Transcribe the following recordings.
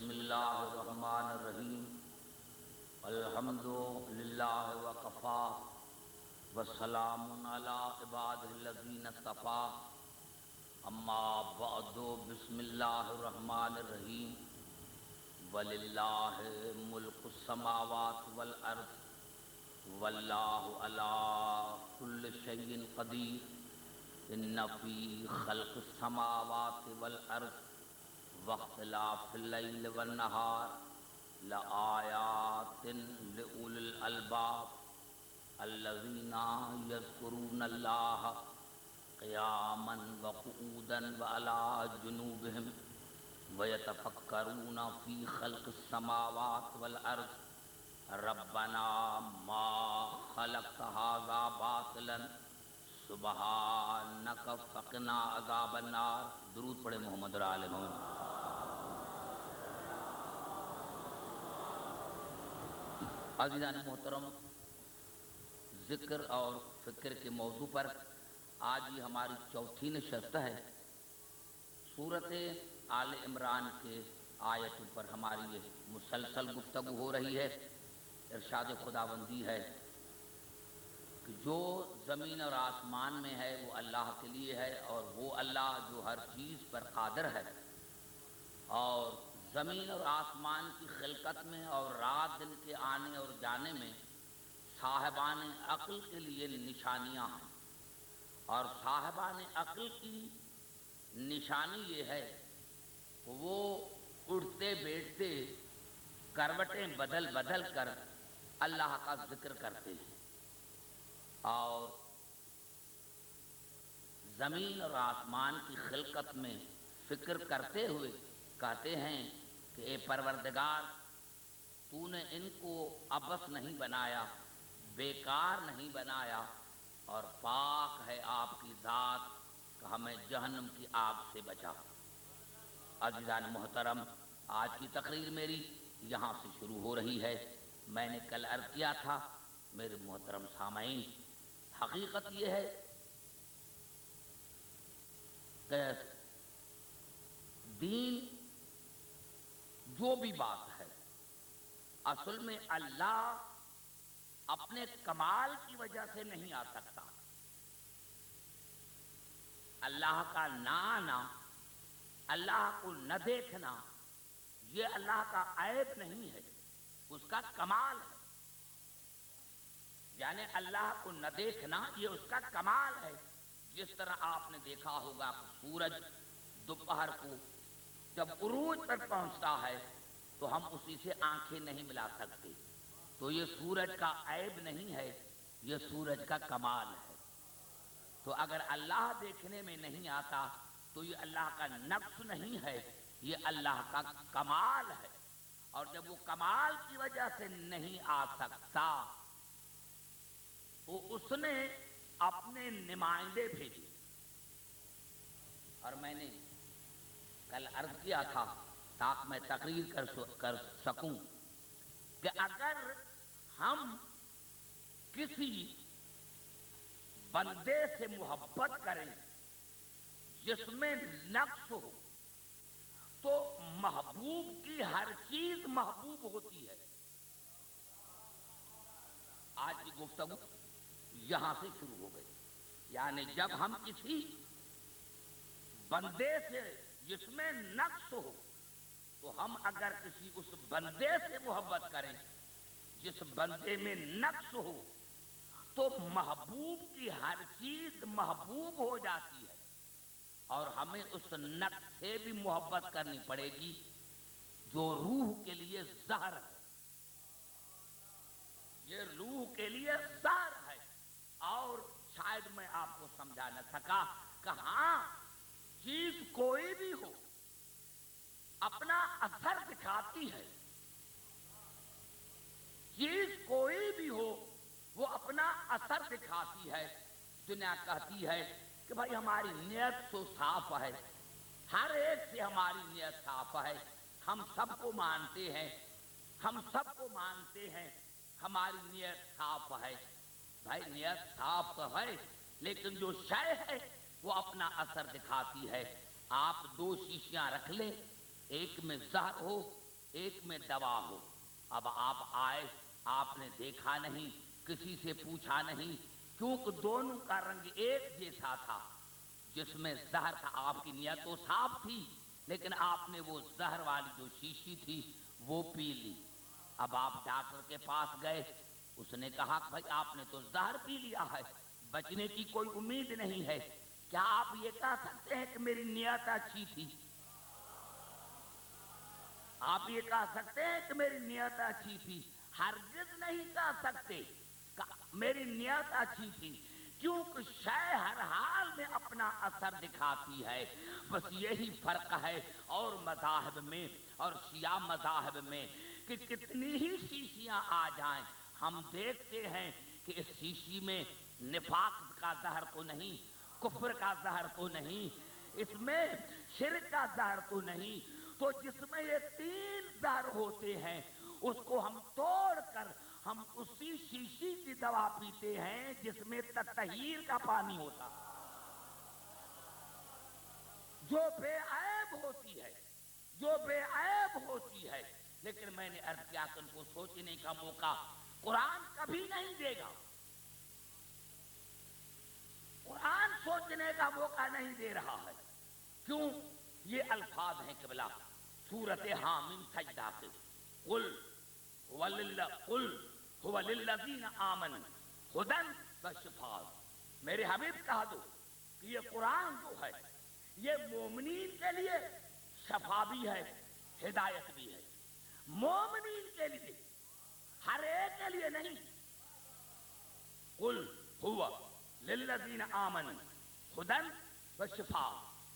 بسم اللہ الرحمن الرحیم الحمد للہ وکفا وسلام علی عبادہ الذین اصطفیٰ اما بعد بسم اللہ الرحمن الرحیم وللہ ملک السماوات والارض واللہ علی کل شیء قدیر ان فی خلق السماوات والارض واختلاف اللیل والنہار لآیات لأولی الالباب الذین یذکرون اللہ قیاما وقعودا وعلی جنوبہم ویتفکرون فی خلق السماوات والارض ربنا ما خلقت ھذا باطلا سبحانک فقنا عذاب النار۔ درود پڑھے محمد اور آل محمد۔ عزیزان محترم، ذکر اور فکر کے موضوع پر آج یہ ہماری چوتھی نشست ہے۔ سورۃ آل عمران کے آیتوں پر ہماری یہ مسلسل گفتگو ہو رہی ہے۔ ارشاد خداوندی ہے کہ جو زمین اور آسمان میں ہے وہ اللہ کے لیے ہے، اور وہ اللہ جو ہر چیز پر قادر ہے، اور زمین اور آسمان کی خلقت میں اور رات دن کے آنے اور جانے میں صاحبان عقل کے لیے نشانیاں ہیں، اور صاحبان عقل کی نشانی یہ ہے کہ وہ اٹھتے بیٹھتے کروٹیں بدل بدل کر اللہ کا ذکر کرتے ہیں، اور زمین اور آسمان کی خلقت میں فکر کرتے ہوئے کہتے ہیں کہ اے پروردگار، تو نے ان کو عبث نہیں بنایا، بیکار نہیں بنایا، اور پاک ہے آپ کی ذات کہ ہمیں جہنم کی آگ سے بچا۔ عزیزان محترم، آج کی تقریر میری یہاں سے شروع ہو رہی ہے۔ میں نے کل عرض کیا تھا میرے محترم سامعین، حقیقت یہ ہے کہ دین جو بھی بات ہے، اصل میں اللہ اپنے کمال کی وجہ سے نہیں آ سکتا۔ اللہ کا نہ آنا، اللہ کو نہ دیکھنا، یہ اللہ کا عیب نہیں ہے، اس کا کمال ہے۔ یعنی اللہ کو نہ دیکھنا یہ اس کا کمال ہے۔ جس طرح آپ نے دیکھا ہوگا کہ سورج دوپہر کو جب عروج پر پہنچتا ہے تو ہم اسی سے آنکھیں نہیں ملا سکتے، تو یہ سورج کا عیب نہیں ہے، یہ سورج کا کمال ہے۔ تو اگر اللہ دیکھنے میں نہیں آتا تو یہ اللہ کا نقص نہیں ہے، یہ اللہ کا کمال ہے۔ اور جب وہ کمال کی وجہ سے نہیں آ سکتا تو اس نے اپنے نمائندے بھیجے۔ اور میں نے کل عرض کیا تھا تاکہ میں تقریر کر سکوں کہ اگر ہم کسی بندے سے محبت کریں جس میں نقص ہو تو محبوب کی ہر چیز محبوب ہوتی ہے۔ آج کی گفتگو یہاں سے شروع ہو گئی۔ یعنی جب ہم کسی بندے سے جس میں نقص ہو تو ہم اگر کسی اس بندے سے محبت کریں جس بندے میں نقص ہو تو محبوب کی ہر چیز محبوب ہو جاتی ہے، اور ہمیں اس نقص سے بھی محبت کرنی پڑے گی جو روح کے لیے زہر ہے۔ یہ روح کے لیے زہر ہے۔ اور شاید میں آپ کو سمجھا نہ سکا کہ ہاں، چیز کوئی بھی ہو اپنا اثر دکھاتی ہے، چیز کوئی بھی ہو وہ اپنا اثر دکھاتی ہے۔ دنیا کہتی ہے کہ بھائی ہماری نیت تو صاف ہے، ہر ایک سے ہماری نیت صاف ہے، ہم سب کو مانتے ہیں، ہم سب کو مانتے ہیں، ہماری نیت صاف ہے۔ بھائی نیت صاف تو ہے، لیکن جو شے ہے وہ اپنا اثر دکھاتی ہے۔ آپ دو شیشیاں رکھ لیں، ایک میں زہر ہو ایک میں دوا ہو۔ اب آپ آئے، آپ نے دیکھا نہیں، کسی سے پوچھا نہیں، کیونکہ دونوں کا رنگ ایک جیسا تھا۔ جس میں زہر تھا، آپ کی نیت تو صاف تھی، لیکن آپ نے وہ زہر والی جو شیشی تھی وہ پی لی۔ اب آپ ڈاکٹر کے پاس گئے، اس نے کہا بھائی آپ نے تو زہر پی لیا ہے، بچنے کی کوئی امید نہیں ہے، کیا آپ یہ کہہ سکتے ہیں کہ میری نیت اچھی تھی؟ آپ یہ کہہ سکتے ہیں کہ میری نیت اچھی تھی؟ ہرگز نہیں کہہ سکتے میری نیت اچھی تھی، کیونکہ شے ہر حال میں اپنا اثر دکھاتی ہے۔ بس یہی فرق ہے اور مذاہب میں اور شیعہ مذاہب میں کہ کتنی ہی شیشیاں آ جائیں، ہم دیکھتے ہیں کہ اس شیشی میں نفاق کا زہر تو نہیں، کفر کا زہر تو نہیں، اس میں شرک کا زہر تو نہیں، تو جس میں یہ تین زہر ہوتے ہیں اس کو ہم توڑ کر ہم اسی شیشی کی دوا پیتے ہیں جس میں تطہیر کا پانی ہوتا، جو بے عیب ہوتی ہے، جو بے عیب ہوتی ہے۔ لیکن میں نے عرض کیا کہ ان کو سوچنے کا موقع قرآن کبھی نہیں دے گا، قرآن سوچنے کا موقع نہیں دے رہا ہے۔ کیوں؟ یہ الفاظ ہیں قبلہ سورۃ حامیم سجدہ سے، قل هو للذین آمنوا ھدی وشفاء۔ میرے حبیب کہہ دو کہ یہ قرآن جو ہے یہ مومنین کے لیے شفا بھی ہے، ہدایت بھی ہے۔ مومنین کے لیے، ہر ایک کے لیے نہیں۔ قل هو للذین آمنوا ھدی وشفاء،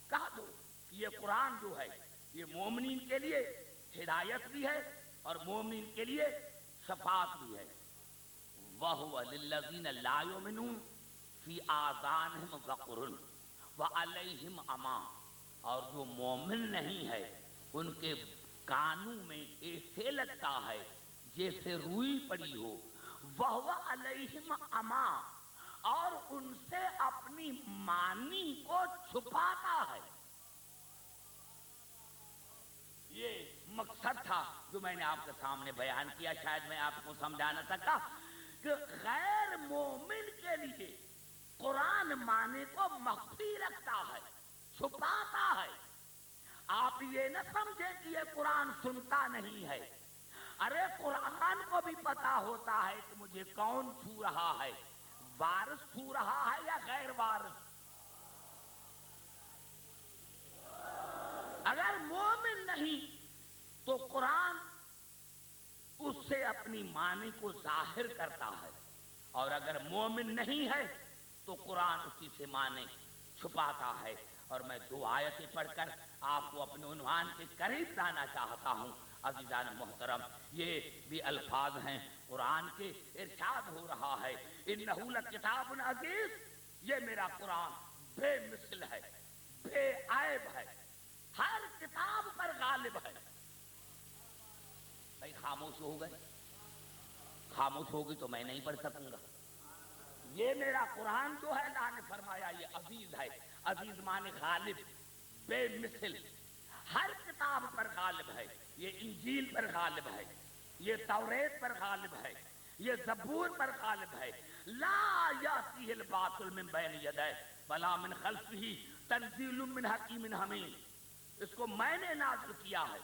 کہہ دو کہ یہ قرآن جو ہے یہ مومنین کے لیے ہدایت بھی ہے اور مومنین کے لیے شفاعت بھی ہے۔ وَهُوَ لِلَّذِينَ لَا يُؤْمِنُونَ فِي آذَانِهِمْ وَقْرٌ وَعَلَيْهِمْ عَمًى، اور جو مومن نہیں ہے ان کے کانوں میں ایسے لگتا ہے جیسے روئی پڑی ہو۔ وَهُوَ عَلَيْهِمْ عَمًى، اور ان سے اپنی معنی کو چھپاتا ہے۔ یہ مقصد تھا جو میں نے آپ کے سامنے بیان کیا، شاید میں آپ کو سمجھا نہ سکا کہ غیر مومن کے لیے قرآن معنی کو مخفی رکھتا ہے، چھپاتا ہے۔ آپ یہ نہ سمجھیں کہ یہ قرآن سنتا نہیں ہے، ارے قرآن کو بھی پتا ہوتا ہے کہ مجھے کون چھو رہا ہے، وارث چھو رہا ہے یا غیر وارث۔ اگر مومن نہیں تو قرآن اس سے اپنی معنی کو ظاہر کرتا ہے، اور اگر مومن نہیں ہے تو قرآن اسی سے معنی چھپاتا ہے۔ اور میں دو آیتیں پڑھ کر آپ کو اپنے عنوان کے قریب لانا چاہتا ہوں۔ عزیزان محترم، یہ بھی الفاظ ہیں قرآن کے، ارشاد ہو رہا ہے انہ لکتاب عزیز، یہ میرا قرآن بے مثل ہے، بے عیب ہے، ہر کتاب پر غالب ہے۔ بھائی خاموش ہو گئے، خاموش ہوگی تو میں نہیں پڑھ سکوں گا۔ یہ میرا قرآن جو ہے اللہ نے فرمایا یہ عزیز ہے، عزیز معنی غالب، بے مثل، ہر کتاب پر غالب ہے۔ یہ انجیل پر غالب ہے، یہ توریت پر غالب ہے، یہ زبور پر غالب ہے۔ لا یاتیہ الباطل من بین یدیہ ولا من خلفہ تنزیل من حکیم حمید، اس کو میں نے نازل کیا ہے،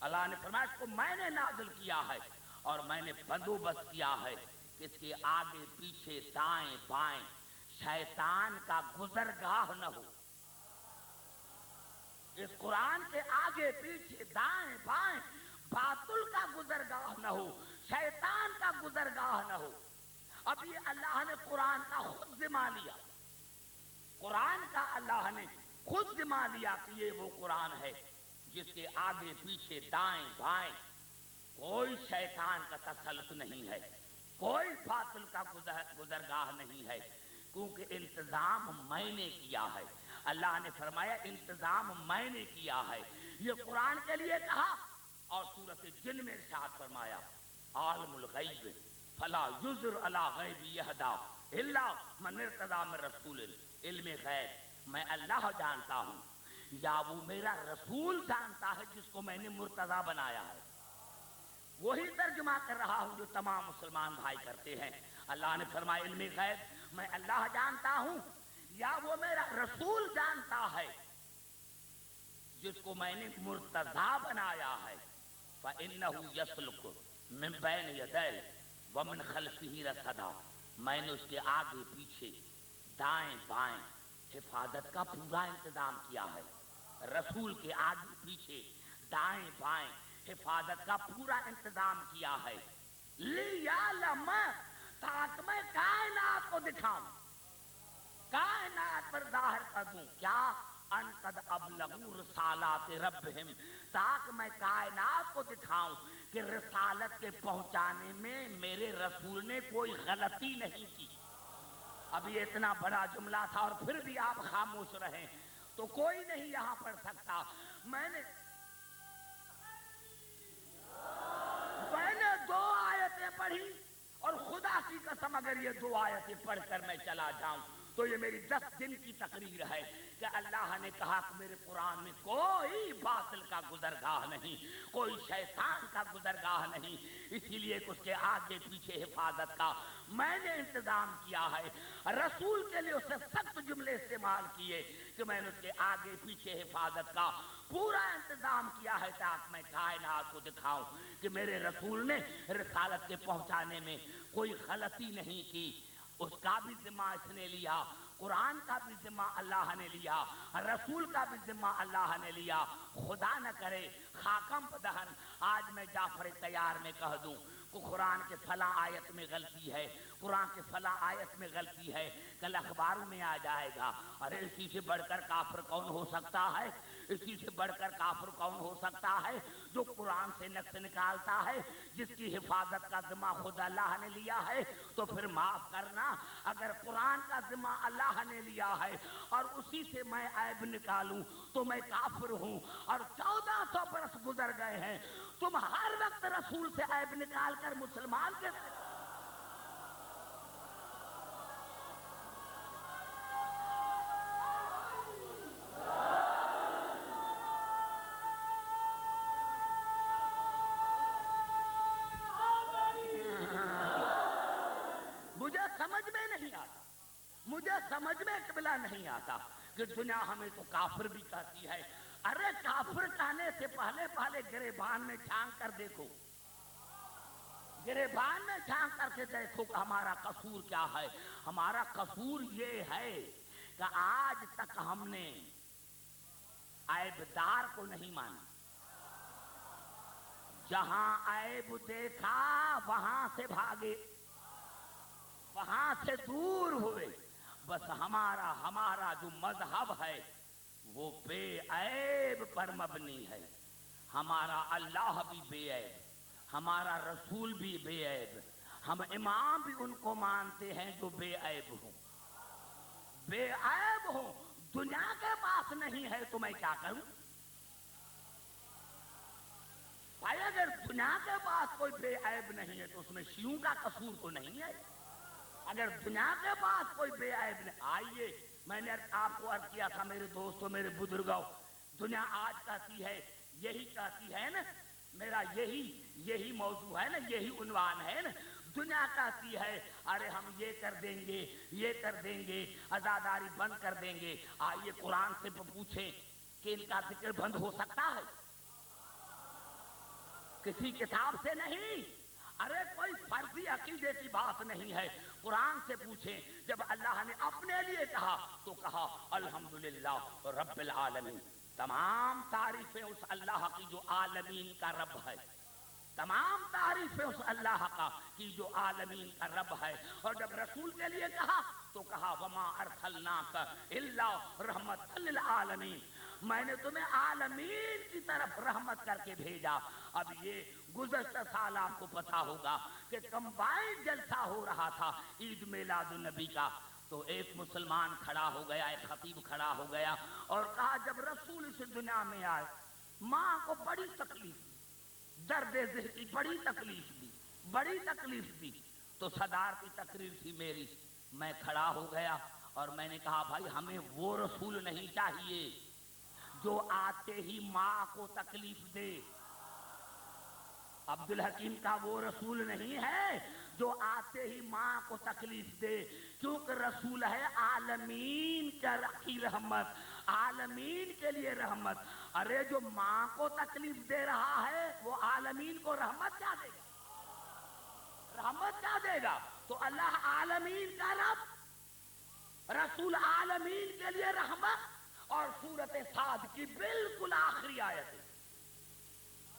اللہ نے فرمایا اس کو میں نے نازل کیا ہے، اور میں نے بندوبست کیا ہے کہ اس کے آگے پیچھے دائیں بائیں شیطان کا گزرگاہ نہ ہو۔ اس قرآن کے آگے پیچھے دائیں بائیں باطل کا گزرگاہ نہ ہو، شیطان کا گزرگاہ نہ ہو۔ اب یہ اللہ نے قرآن کا خود ذمہ لیا، قرآن کا اللہ نے خود ذمہ لیا کہ یہ وہ قرآن ہے جس کے آگے پیچھے دائیں بائیں کوئی شیطان کا تسلط نہیں ہے، کوئی باطل کا گزرگاہ نہیں ہے، کیونکہ انتظام میں نے کیا ہے۔ اللہ نے فرمایا انتظام میں نے کیا ہے، یہ قرآن کے لیے کہا، اور سورۃ جن میں ارشاد فرمایا عالم الغیب فلا یظہر علی غیبہ احدا الا من ارتضی من رسول، علم غیب میں اللہ جانتا ہوں یا وہ میرا رسول جانتا ہے جس کو میں نے مرتضی بنایا ہے۔ وہی ترجمہ کر رہا ہوں جو تمام مسلمان بھائی کرتے ہیں۔ اللہ نے فرمایا علم غیب میں اللہ جانتا ہوں یا وہ میرا رسول جانتا ہے جس کو میں نے مرتضی بنایا ہے۔ فَإِنَّهُ يَسْلُكُ مِن بَيْنِ يَدَيْهِ وَمِن خَلْفِهِ رَصَدًا، میں نے اس کے آگے پیچھے دائیں بائیں حفاظت کا پورا انتظام کیا ہے۔ رسول کے آگے پیچھے دائیں بائیں حفاظت کا پورا انتظام کیا ہے۔ لِيَعْلَمَ، تاکہ میں کائنات کو دکھاؤں، کائنات پر ظاہر کر دوں کیا، ان قد ابلغوا رسالات ربہم، تاکہ میں کائنات کو دکھاؤں کہ رسالت کے پہنچانے میں میرے رسول نے کوئی غلطی نہیں کی۔ اب یہ اتنا بڑا جملہ تھا اور پھر بھی آپ خاموش رہیں تو کوئی نہیں یہاں پڑھ سکتا۔ میں نے دو آیتیں پڑھی اور خدا کی قسم اگر یہ دو آیتیں پڑھ کر میں چلا جاؤں تو یہ میری 10 دن کی تقریر ہے کہ اللہ نے کہا کہ میرے قرآن میں کوئی باطل کا گزرگاہ نہیں، کوئی شیطان کا گزرگاہ نہیں، اسی لیے کہ اس کے آگے پیچھے حفاظت کا میں نے انتظام کیا ہے۔ رسول کے لیے اس نے سخت جملے استعمال کیے کہ میں نے اس کے آگے پیچھے حفاظت کا پورا انتظام کیا ہے تاکہ میں کائنات کو دکھاؤں کہ میرے رسول نے رسالت کے پہنچانے میں کوئی غلطی نہیں کی۔ اس کا بھی ذمہ اس نے لیا، قرآن کا بھی ذمہ اللہ نے لیا، رسول کا بھی ذمہ اللہ نے لیا۔ خدا نہ کرے خاکم بدہن آج میں جعفر طیار میں کہہ دوں کہ قرآن کے فلاں آیت میں غلطی ہے، قرآن کے فلاں آیت میں غلطی ہے، کل اخباروں میں آ جائے گا، ارے اسی سے بڑھ کر کافر کون ہو سکتا ہے، اسی سے بڑھ کر کافر کون ہو سکتا ہے جو قرآن سے نقص نکالتا ہے، جس کی حفاظت کا ذمہ خود اللہ نے لیا ہے۔ تو پھر معاف کرنا، اگر قرآن کا ذمہ اللہ نے لیا ہے اور اسی سے میں عیب نکالوں تو میں کافر ہوں، اور 1400 برس گزر گئے ہیں، تم ہر وقت رسول سے عیب نکال کر مسلمان کے مجھے سمجھ میں قبلہ نہیں آتا کہ دنیا ہمیں تو کافر بھی کہتی ہے۔ ارے کافر کہنے سے پہلے گریبان میں جھانک کر دیکھو، گریبان میں جھانک کر کے دیکھو کہ ہمارا قصور کیا ہے۔ ہمارا قصور یہ ہے کہ آج تک ہم نے عیبدار کو نہیں مانا، جہاں عیب دیکھا وہاں سے بھاگے، وہاں سے دور ہوئے۔ بس ہمارا جو مذہب ہے وہ بے عیب پر مبنی ہے۔ ہمارا اللہ بھی بے عیب، ہمارا رسول بھی بے عیب، ہم امام بھی ان کو مانتے ہیں جو بے عیب ہوں، بے عیب ہوں۔ دنیا کے پاس نہیں ہے تو میں کیا کروں بھائی؟ اگر دنیا کے پاس کوئی بے عیب نہیں ہے تو اس میں شیعوں کا قصور تو نہیں ہے۔ اگر دنیا کے پاس کوئی بے عیب نہیں، آئیے میں نے آپ کو عرض کیا تھا میرے دوستوں، میرے بزرگوں، دنیا آج کہتی ہے، یہی کہتی ہے نا، میرا یہی موضوع ہے نا، یہی عنوان ہے نا، دنیا کہتی ہے ارے ہم یہ کر دیں گے، یہ کر دیں گے، عزاداری بند کر دیں گے۔ آئیے قرآن سے پوچھیں کہ ان کا ذکر بند ہو سکتا ہے؟ کسی کتاب سے نہیں۔ ارے کوئی فرضی عقیدے کی بات نہیں ہے، قرآن سے پوچھیں۔ جب اللہ نے اپنے لیے کہا تو کہا الحمدللہ رب العالمین، تمام تعریفیں اس اللہ کی جو عالمین کا رب ہے، تمام تعریفیں اس اللہ کا کی جو عالمین کا رب ہے۔ اور جب رسول کے لیے کہا تو کہا وما ارسلناک الا رحمت للعالمین، میں نے تمہیں عالمین کی طرف رحمت کر کے بھیجا۔ اب یہ گزشتہ سال آپ کو پتا ہوگا کہ کمبائن جلسہ ہو رہا تھا عید میلاد النبی کا، تو ایک مسلمان کھڑا ہو گیا، ایک خطیب کھڑا ہو گیا اور کہا جب رسول اس دنیا میں آئے ماں کو بڑی تکلیف دی، درد ذہن کی بڑی تکلیف دی، تو صدارتی تقریر تھی میری، میں کھڑا ہو گیا اور میں نے کہا بھائی ہمیں وہ رسول نہیں چاہیے جو آتے ہی ماں کو تکلیف دے، عبد الحکیم کا وہ رسول نہیں ہے جو آتے ہی ماں کو تکلیف دے، کیونکہ رسول ہے عالمین کی رحمت، عالمین کے لیے رحمت۔ ارے جو ماں کو تکلیف دے رہا ہے وہ عالمین کو رحمت کیا دے گا؟ رحمت کیا دے گا؟ تو اللہ عالمین کا رب، رسول عالمین کے لیے رحمت۔ اور سورۃ صاد کی بالکل آخری آیت ہے،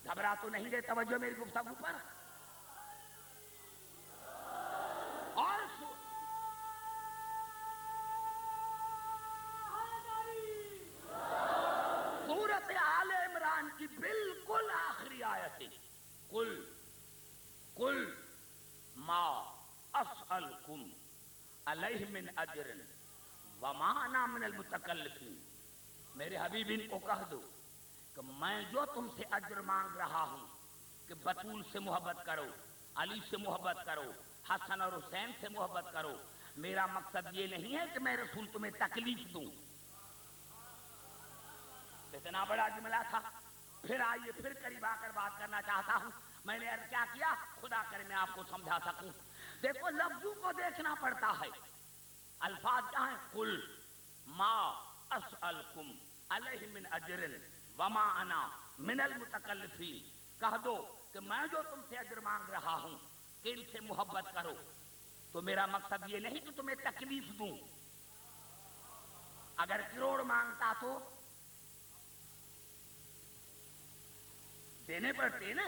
گھبرا تو نہیں گئے؟ توجہ میری گفتگو پر۔ اور سورۃ آل عمران کی بالکل آخری آیت ہے، قل ما اسألکم علیہ من اجر وما انا من المتکلفین۔ میرے حبیب ان کو کہہ دو کہ میں جو تم سے اجر مانگ رہا ہوں کہ بطول سے محبت کرو، علی سے محبت کرو، حسن اور حسین سے محبت کرو، میرا مقصد یہ نہیں ہے کہ میں رسول تمہیں تکلیف دوں۔ اتنا بڑا جملہ تھا۔ پھر آئیے پھر قریب آ کر بات کرنا چاہتا ہوں۔ میں نے کیا کیا؟ خدا کرے میں آپ کو سمجھا سکوں۔ دیکھو لفظوں کو دیکھنا پڑتا ہے، الفاظ کیا ہیں؟ قل ما اسألکم علیہ من اجر وما انا من المتکلفین۔ کہہ دو کہ میں جو تم سے اجر مانگ رہا ہوں کہ ان سے محبت کرو، تو میرا مقصد یہ نہیں کہ تمہیں تکلیف دوں۔ اگر کروڑ مانگتا تو دینے پڑتے نا۔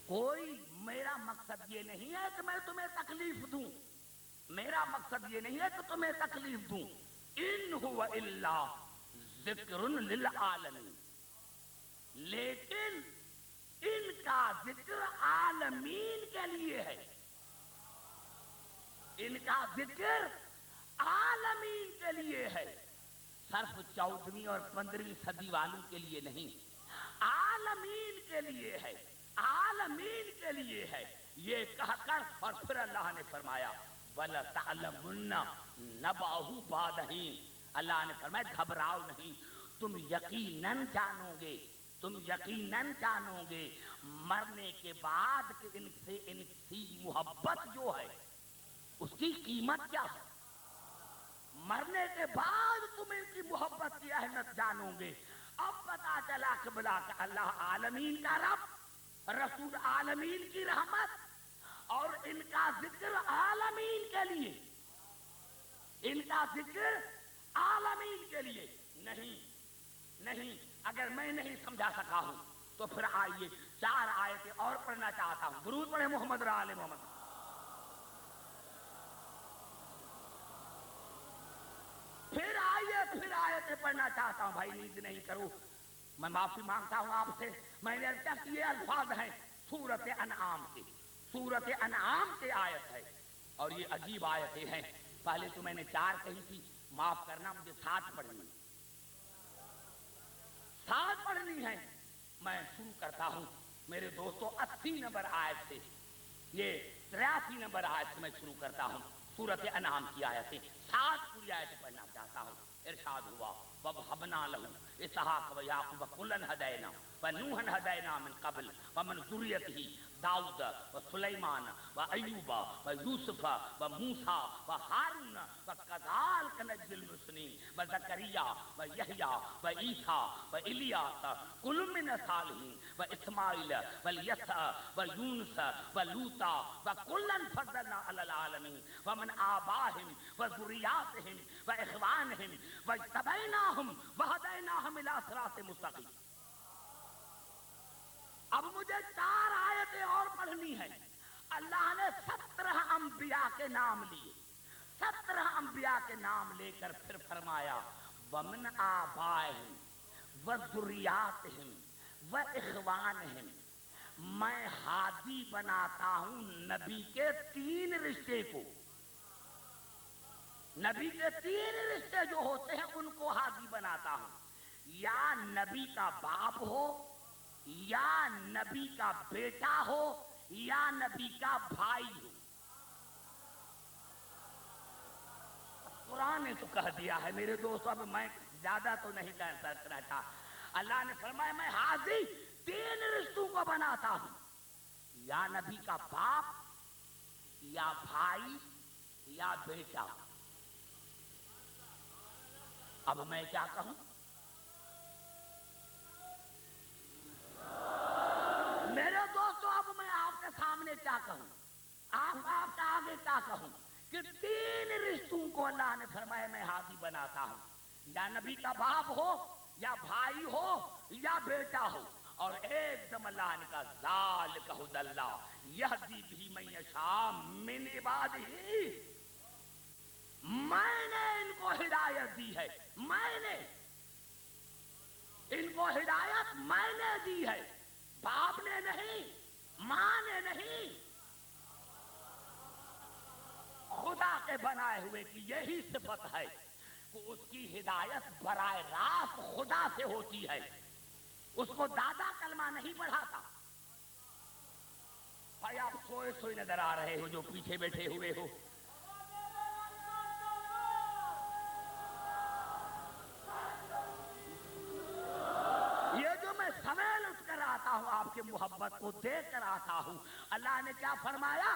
کوئی میرا مقصد یہ نہیں ہے کہ میں تمہیں تکلیف دوں، میرا مقصد یہ نہیں ہے کہ تمہیں تکلیف دوں۔ ان هو الا ذکر للعالمین، لیکن ان کا ذکر عالمین کے لیے ہے، ان کا ذکر عالمین کے لیے ہے، صرف 14ویں اور 15ویں صدی والوں کے لیے نہیں، عالمین کے لیے ہے، عالمین کے لیے ہے۔ یہ کہہ کر اور پھر اللہ نے فرمایا وَلَتَعْلَمُنَّ نَبَأَهُ بَعْدَ حِينٍ۔ اللہ نے فرمایا گھبراؤ نہیں، تم یقیناً جانو گے، تم یقیناً جانو گے مرنے کے بعد کہ ان سے ان کی محبت جو ہے اس کی قیمت کیا ہے۔ مرنے کے بعد تم ان کی محبت کی اہمیت جانو گے۔ اب پتا چلا کہ بلا کہ اللہ عالمین کا رب، رسول عالمین کی رحمت، اور ان کا ذکر عالمین کے لیے، ان کا ذکر عالمین کے لیے نہیں۔ اگر میں نہیں سمجھا سکا ہوں تو پھر آئیے 4 آیتیں اور پڑھنا چاہتا ہوں۔ درود پڑھے محمد اور آل محمد۔ پھر آیتیں پڑھنا چاہتا ہوں۔ بھائی نیند نہیں کرو، میں معافی مانگتا ہوں آپ سے۔ میں نے کیا کہ یہ الفاظ ہیں سورۃ انعام کے، سورۃ انعام کی آیت ہے، اور یہ عجیب آیتیں ہیں۔ پہلے تو میں نے 4 کہی تھی، معاف کرنا مجھے 7 پڑھنی، 7 پڑھنی ہے۔ میں شروع کرتا ہوں میرے دوستوں 80 نمبر آیت سے، یہ 83 نمبر آیت سے میں شروع کرتا ہوں سورۃ انعام کی آیتیں۔ 7 پوری آیتیں پڑھنا چاہتا ہوں۔ ارشاد ہوا وَوَهَبْنَا لَهُ إِسْحَاقَ وَيَعْقُوبَ كُلًّا هَدَيْنَا وَنُوحًا هَدَيْنَا مِن قَبْلُ وَمِن ذُرِّيَّتِهِ داؤد وسليمان وأيوب ويوسف وموسى وهارون وكذلك نجزي المحسنين وزكريا ويحيى وعيسى وإلياس كل من الصالحين وإسماعيل واليسع ويونس ولوطا وكلا فضلنا على العالمين ومن آبائهم وذرياتهم وإخوانهم واجتبيناهم وهديناهم إلى صراط مستقيم۔ اب مجھے 4 آیتیں اور پڑھنی ہے۔ اللہ نے 17 انبیاء کے نام لیے، 17 انبیاء کے نام لے کر پھر فرمایا وَمِنْ آبَائِهِمْ وَذُرِّيَّاتِهِمْ وَإِخْوَانِهِمْ۔ میں ہادی بناتا ہوں نبی کے 3 رشتے کو، نبی کے 3 رشتے جو ہوتے ہیں ان کو ہادی بناتا ہوں، یا نبی کا باپ ہو، یا نبی کا بیٹا ہو، یا نبی کا بھائی ہو۔ قرآن نے تو کہہ دیا ہے میرے دوستو، اب میں زیادہ تو نہیں کرنا چاہتا۔ اللہ نے فرمایا میں حاضی 3 رشتوں کو بناتا ہوں، یا نبی کا باپ یا بھائی یا بیٹا. اب میں کیا کہوں؟ میرے دوستو اب میں آپ کے سامنے کیا کہوں؟ آپ کا آگے کیا کہوں کہ 3 رشتوں کو اللہ نے فرمایا میں ہادی بناتا ہوں. یا نبی کا باپ ہو یا بھائی ہو یا بیٹا ہو. اور ایک دم اللہ نے کہا ذالک ھدی اللہ یہدی بہ من یشاء من عبادہ. میں نے ان کو ہدایت دی ہے. میں نے ان کو ہدایت میں نے دی ہے. باپ نے نہیں, ماں نے نہیں. خدا کے بنائے ہوئے کی یہی صفت ہے کہ اس کی ہدایت براہ راست خدا سے ہوتی ہے. اس کو دادا کلمہ نہیں پڑھاتا. بھائی آپ سوئے سوئے نظر آ رہے ہو جو پیچھے بیٹھے ہوئے ہو. یہ جو میں سویل اٹھ کر آتا ہوں آپ کے محبت کو دیکھ کر آتا ہوں. اللہ نے کیا فرمایا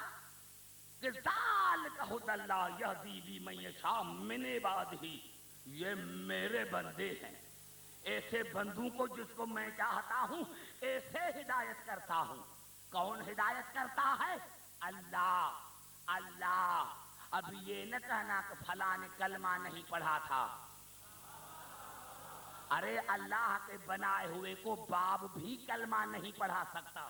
کہ ذالک ھدی اللہ یہدی بہ من یشاء من عبادہ. یہ میرے بندے ہیں. ایسے بندوں کو جس کو میں چاہتا ہوں ایسے ہدایت کرتا ہوں. کون ہدایت کرتا ہے؟ اللہ. اللہ. اب یہ نہ کہنا کہ فلاں نے کلمہ نہیں پڑھا تھا. ارے اللہ کے بنائے ہوئے کو باپ بھی کلمہ نہیں پڑھا سکتا.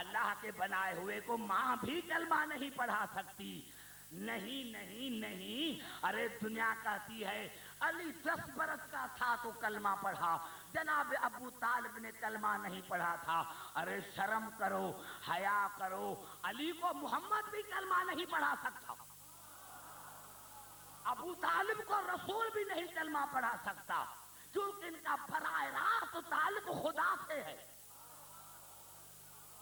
اللہ کے بنائے ہوئے کو ماں بھی کلمہ نہیں پڑھا سکتی. نہیں نہیں نہیں. ارے دنیا کہتی ہے علی 10 برس کا تھا تو کلمہ پڑھا. جناب ابو طالب نے کلمہ نہیں پڑھا تھا. ارے شرم کرو, حیا کرو. علی کو محمد بھی کلمہ نہیں پڑھا سکتا. ابو طالب کو رسول بھی نہیں کلمہ پڑھا سکتا کیونکہ ان کا براہ راست تعلق خدا سے ہے.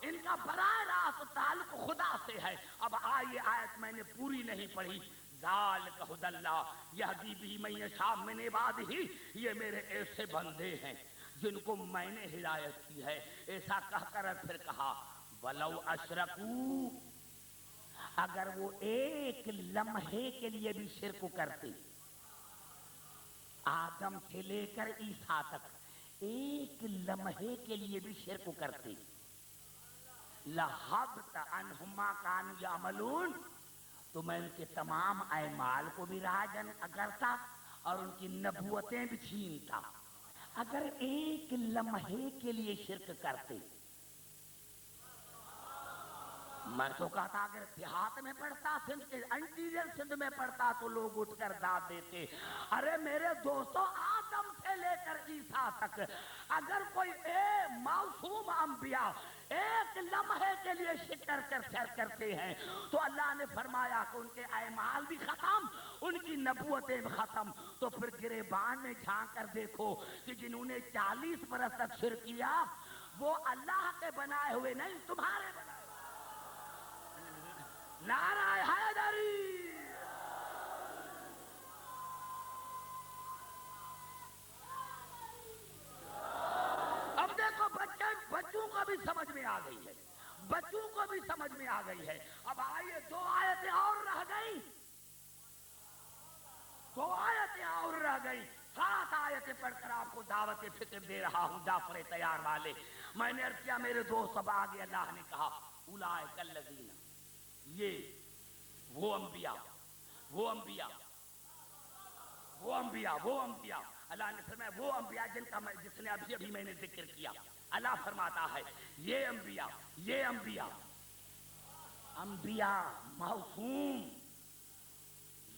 ان کا براہ راست تعلق خدا سے ہے. اب آئیے آیت میں نے پوری نہیں پڑھی. ذالک ھدی اللہ یہدی بہ من یشاء من عبادہ. یہ میرے ایسے بندے ہیں جن کو میں نے ہدایت کی ہے. ایسا کہہ کر پھر کہا ولو اشرکوا. اگر وہ ایک لمحے کے لیے بھی شرک کرتے, آدم سے لے کر عیسیٰ تک ایک لمحے کے لیے بھی شرک کرتے, لَحَبِطَ عَنْهُمْ مَا كَانُوا يَعْمَلُونَ. تو میں ان کے تمام اعمال کو بھی راجن کرتا اور ان کی نبوتیں بھی چھینتا. اگر ایک لمحے کے لیے شرک کرتے. میں تو کہتا اگر دیہات میں پڑھتا, سندھ کے انٹیریئر سندھ میں پڑھتا تو لوگ اٹھ کر داد دیتے. ارے میرے دوستو آدم سے لے کر عیسیٰ تک اگر کوئی معصوم انبیاء ایک لمحے کے لیے شکر کر سیر کرتے ہیں تو اللہ نے فرمایا کہ ان کے اعمال بھی ختم, ان کی نبوتیں بھی ختم. تو پھر گریبان میں جھانک کر دیکھو کہ جنہوں نے 40 برس تک شرک کیا وہ اللہ کے بنائے ہوئے نہیں, تمہارے بنائے. نعرہ حیدری. اب دیکھو بچوں کو بھی سمجھ میں آ گئی ہے. بچوں کو بھی سمجھ میں آ گئی ہے. اب آئیے 2 آیتیں اور رہ گئیں. 2 آیتیں اور رہ گئیں. 7 آیتیں پڑھ کر آپ کو دعوت فکر دے رہا ہوں جعفر تیار والے. میں نے عرض کیا میرے دوست, اب آگے اللہ نے کہا اولئک الذین. یہ وہ انبیاء اللہ نے فرمایا وہ انبیاء جن کا جس نے ابھی میں نے ذکر کیا. اللہ فرماتا ہے یہ انبیاء معصوم.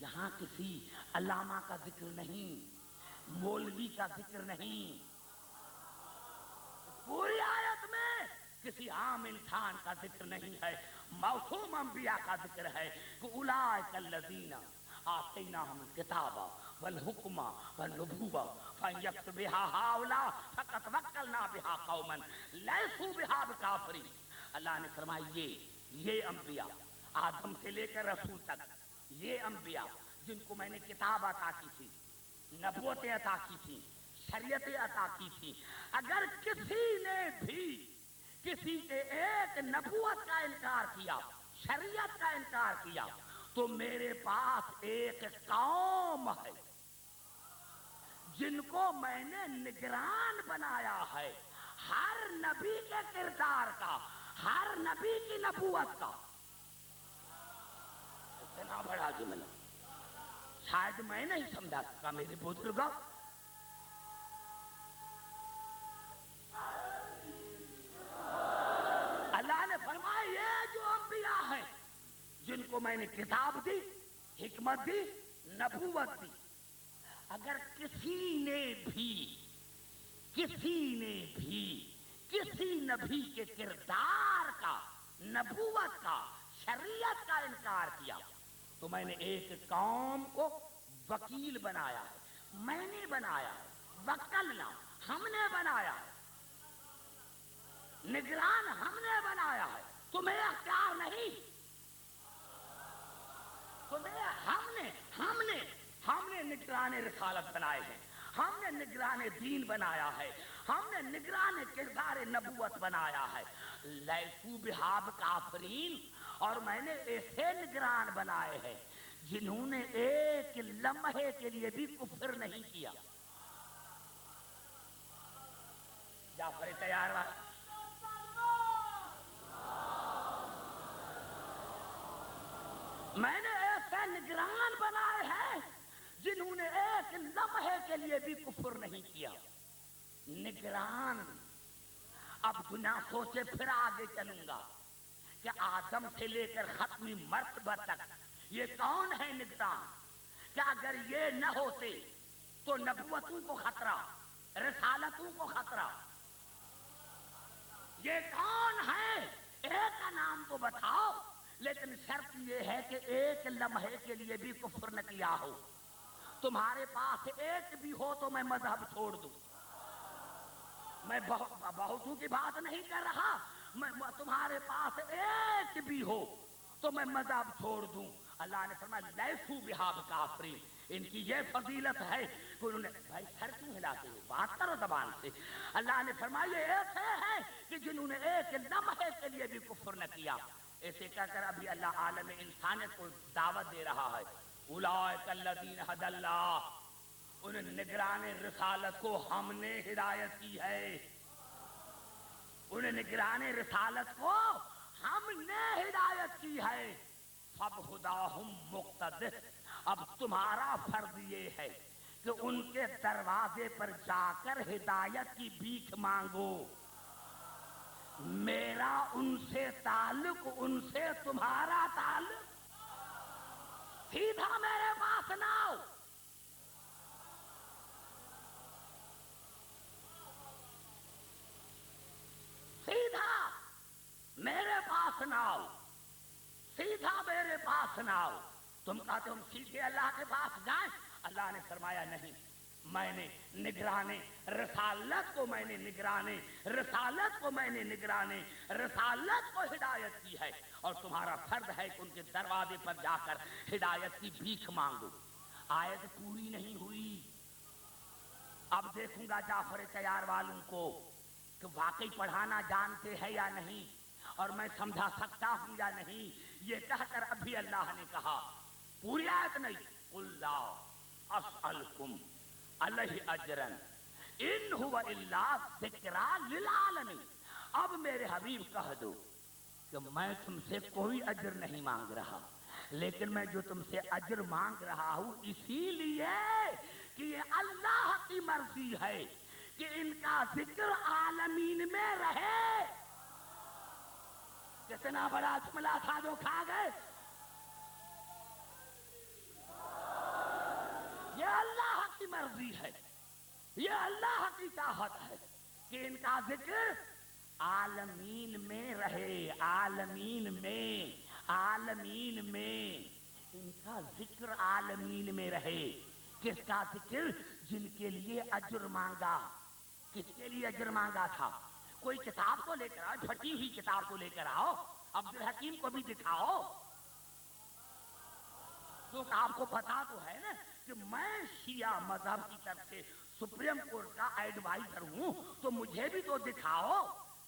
یہاں کسی علامہ کا ذکر نہیں, مولوی کا ذکر نہیں. پوری آیت میں کسی عام انسان کا ذکر نہیں ہے, معصوم انبیاء کا ذکر ہے کہ اولئک الذین آتیناہم الکتاب والحکم والنبوۃ فإن یکفر بہا ہؤلاء فقد وکلنا بہا قوما لیسوا بہا بکافرین. اللہ نے فرمایا یہ انبیاء آدم سے لے کر رسول تک, یہ انبیاء جن کو میں نے کتاب عطا کی تھی, نبوتیں عطا کی تھی, شریعتیں عطا کی تھی, اگر کسی نے بھی کسی کے ایک نبوت کا انکار کیا، شریعت کا انکار کیا، تو میرے پاس ایک قوم ہے جن کو میں نے نگران بنایا ہے ہر نبی کے کردار کا، ہر نبی کی نبوت کا۔ اتنا بڑا جملہ شاید میں نہیں سمجھا سکا میرے بزرگوں۔ اللہ نے فرمایا یہ جو انبیاء ہیں جن کو میں نے کتاب دی، حکمت دی، نبوت دی، اگر کسی نے بھی کسی نبی کے کردار کا، نبوت کا، شریعت کا انکار کیا تو میں نے ایک قوم کو وکیل بنایا ہے، میں نے بنایا ہے، وکلنا ہم نے بنایا ہے، نگران ہم نے بنایا ہے، تمہیں اختیار نہیں، تمہیں ہم نے نگران رسالت بنائے ہیں، ہم نے نگران دین بنایا ہے، ہم نے نگران کردار نبوت بنایا ہے۔ لیسو بہاب کافرین، اور میں نے ایسے نگران بنائے ہیں جنہوں نے ایک لمحے کے لیے بھی کفر نہیں کیا۔ جعفر تیار ہے؟ میں نے ایسے نگران بنائے ہیں جنہوں نے ایک لمحے کے لیے بھی کفر نہیں کیا۔ نگران، اب دنیا سوچے، پھر آگے چلوں گا کہ آدم سے لے کر ختمی مرتبہ تک یہ کون ہے نگران؟ کہ اگر یہ نہ ہوتے تو نبوتوں کو خطرہ، رسالتوں کو خطرہ۔ یہ کون ہے؟ ایک کا نام تو بتاؤ، لیکن شرط یہ ہے کہ ایک لمحے کے لیے بھی کفر نہ کیا ہو۔ تمہارے پاس ایک بھی ہو تو میں مذہب چھوڑ دوں۔ میں بہتوں کی بات نہیں کر رہا، تمہارے پاس ایک بھی ہو تو میں مذہب چھوڑ دوں۔ اللہ نے فرمایا لیسو بہاب کافرین، ان کی یہ فضیلت ہے کہ انہوں نے، بھائی سر کیوں ہلاتے ہو، بات کرو زبان سے۔ اللہ نے فرمایا یہ ایسے ہیں کہ جنہوں نے ایک لمحے کے لیے بھی کفر نہ کیا۔ ایسے کہہ کر ابھی اللہ عالم انسانیت کو دعوت دے رہا ہے، اولئک الذین ھدی اللہ، ان نگران رسالت کو ہم نے ہدایت کی ہے، ان نگران رسالت کو ہم نے ہدایت کی ہے۔ فبہداہم مقتدی، اب تمہارا فرض یہ ہے کہ ان کے دروازے پر جا کر ہدایت کی بھیک مانگو۔ میرا ان سے تعلق، ان سے تمہارا تعلق، سیدھا میرے پاس نہ آؤ، سیدھا میرے پاس نہ آؤ، سیدھا میرے پاس نہ آؤ۔ تم کہتے ہم سیدھے اللہ کے پاس جائیں؟ اللہ نے فرمایا نہیں، میں نے نگرانے رسالت کو، میں نے نگرانے رسالت کو، میں نے نگرانے رسالت کو ہدایت کی ہے، اور تمہارا فرض ہے کہ ان کے دروازے پر جا کر ہدایت کی بھیک مانگو۔ آیت پوری نہیں ہوئی، اب دیکھوں گا جعفر تیار والوں کو کہ واقعی پڑھانا جانتے ہیں یا نہیں، اور میں سمجھا سکتا ہوں یا نہیں۔ یہ کہہ کر ابھی اللہ نے کہا، پوری آیت نہیں، قُل لَا أَسْأَلُكُمْ عَلَيْهِ أَجْرًا إِنْ هُوَ إِلَّا ذِكْرًا لِلْعَالَمِينَ۔ اب میرے حبیب کہہ دو کہ میں تم سے کوئی اجر نہیں مانگ رہا، لیکن میں جو تم سے اجر مانگ رہا ہوں اسی لیے کہ یہ اللہ کی مرضی ہے کہ ان کا ذکر عالمین میں رہے۔ کتنا بڑا جملہ تھا جو کھا گئے۔ یہ اللہ کی مرضی ہے، یہ اللہ کی چاہت ہے کہ ان کا ذکر عالمین میں رہے، عالمین میں، عالمین میں، ان کا ذکر عالمین میں رہے۔ کس کا ذکر؟ جن کے لیے اجر مانگا۔ کس کے لیے اجر مانگا تھا؟ کوئی کتاب کو لے کر آؤ، پھٹی ہوئی کتاب کو لے کر آؤ، عبدالحکیم کو بھی دکھاؤ، تو آپ کو پتا تو ہے نا کہ میں شیعہ مذہب کی طرف سے سپریم کورٹ کا ایڈوائزر ہوں، تو مجھے بھی تو دکھاؤ۔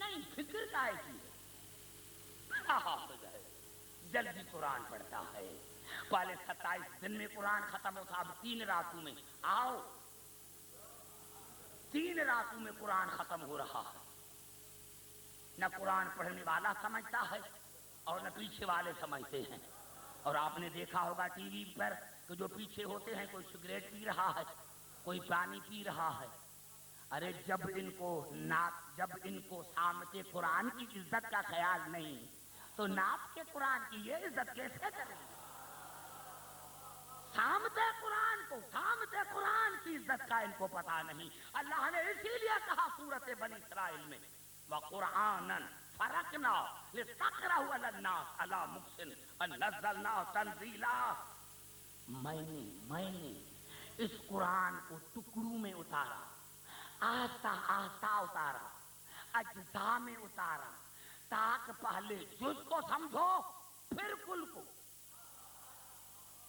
نہیں فکر کائے کی حافظ ہے جلدی قرآن پڑھتا ہے. پہلے 27 دن میں قرآن ختم ہوتا, اب 3 راتوں میں آؤ 3 راتوں میں قرآن ختم ہو رہا ہے. نہ قرآن پڑھنے والا سمجھتا ہے اور نہ پیچھے والے سمجھتے ہیں. اور آپ نے دیکھا ہوگا ٹی وی پر کہ جو پیچھے ہوتے ہیں کوئی سگریٹ پی رہا ہے, کوئی پانی پی رہا ہے. ارے جب ان کو سامتے قرآن کی عزت کا خیال نہیں تو ناپ کے قرآن کی یہ عزت کیسے کریں گے؟ سامتے قرآن کی عزت کا ان کو پتا نہیں. اللہ نے اسی لیے کہا سورت بنی اسرائیل میں وَقُرْآنًا فَرَقْنَاهُ لِتَقْرَأَهُ عَلَى النَّاسِ عَلَى مُكْثٍ وَنَزَّلْنَاهُ تَنزِيلًا. میں نے اس قرآن کو ٹکڑوں میں اتارا, آہستہ آہستہ اتارا, اجزاء میں اتارا, تاکہ پہلے جز کو سمجھو پھر کل کو.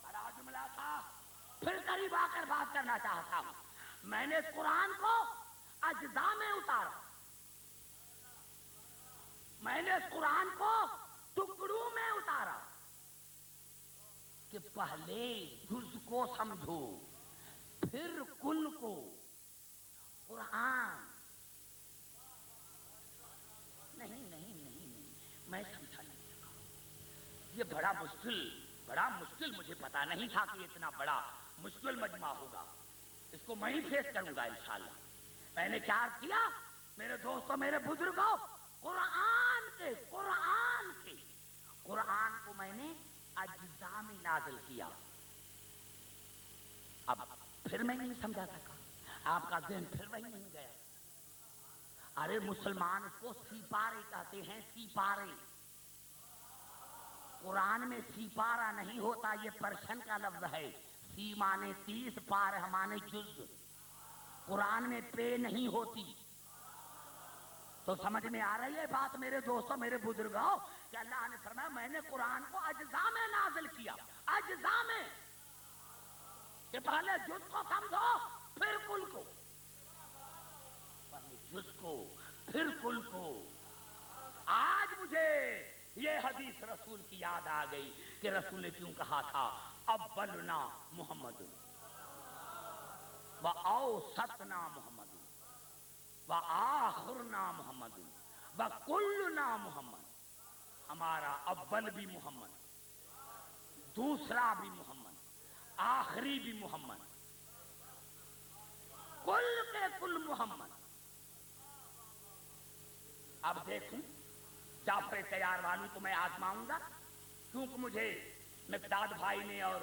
بڑا جملہ تھا, پھر قریب آ کر بات کرنا چاہتا ہوں. میں نے اس قرآن کو اجزاء میں اتارا, میں نے اس قرآن کو ٹکڑوں میں اتارا کہ پہلے جز کو سمجھو پھر کل کو. قرآن نہیں میں سمجھا نہیں سکا. یہ بڑا مشکل مجھے پتا نہیں تھا کہ اتنا بڑا مشکل مجمع ہوگا. اس کو میں ہی فیس کروں گا انشاءاللہ. میں نے کیا کیا میرے دوستوں, میرے بزرگوں, قرآن کو میں نے اجزاء میں نازل کیا. اب پھر میں نہیں سمجھا سکا, آپ کا ذہن پھر وہی نہیں گیا. ارے مسلمان اس کو سیپارے کہتے ہیں, سیپارے. قرآن میں سیپارہ نہیں ہوتا, یہ پرشن کا لفظ ہے. سی مانے 30, پارہ مانے جز. قرآن میں پے نہیں ہوتی. تو سمجھ میں آ رہی ہے بات میرے دوستوں, میرے بزرگوں, کہ اللہ نے فرمایا میں نے قرآن کو اجزاء میں نازل کیا. اجزاء میں کہ پہلے جز کو سمجھو پھر کل کو, پہلے جز کو پھر کل کو. آج مجھے یہ حدیث رسول کی یاد آ گئی کہ رسول نے کیوں کہا تھا اولنا محمد وأوسطنا محمد وآخرنا محمد وکلنا محمد. ہمارا اول بھی محمد, دوسرا بھی محمد, آخری بھی محمد, کل کے کل محمد. اب دیکھوں جعفر تیار والوں کو میں آزماؤں گا, کیونکہ مجھے مقداد بھائی نے اور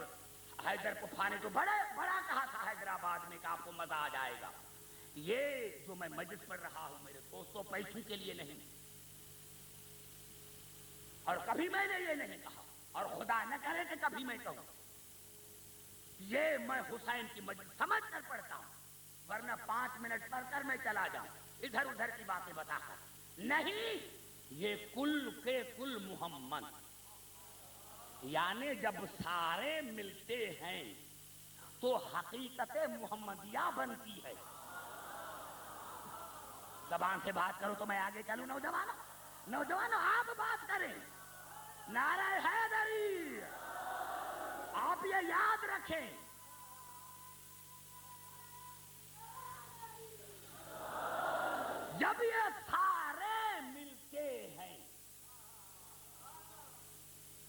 حیدر پپھا نے تو بڑا کہا تھا حیدرآباد میں کہ آپ کو مزہ آ جائے گا. یہ جو میں مجلس پڑھ رہا ہوں میرے دوستوں پیسوں کے لیے نہیں, اور کبھی میں نے یہ نہیں کہا, اور خدا نہ کرے کہ کبھی میں کہوں. یہ میں حسین کی مجلس سمجھ کر پڑھتا ہوں, ورنہ 5 منٹ پڑھ کر میں چلا جاؤں ادھر ادھر کی باتیں بتا کر. نہیں, یہ کل کے کل محمد, یعنی جب سارے ملتے ہیں تو حقیقت محمدیہ بنتی ہے. زبان سے بات کرو تو میں آگے چلوں. نوجوانوں آپ بات کریں. نعرہ حیدری, آپ یہ یاد رکھیں, جب یہ سارے ملتے ہیں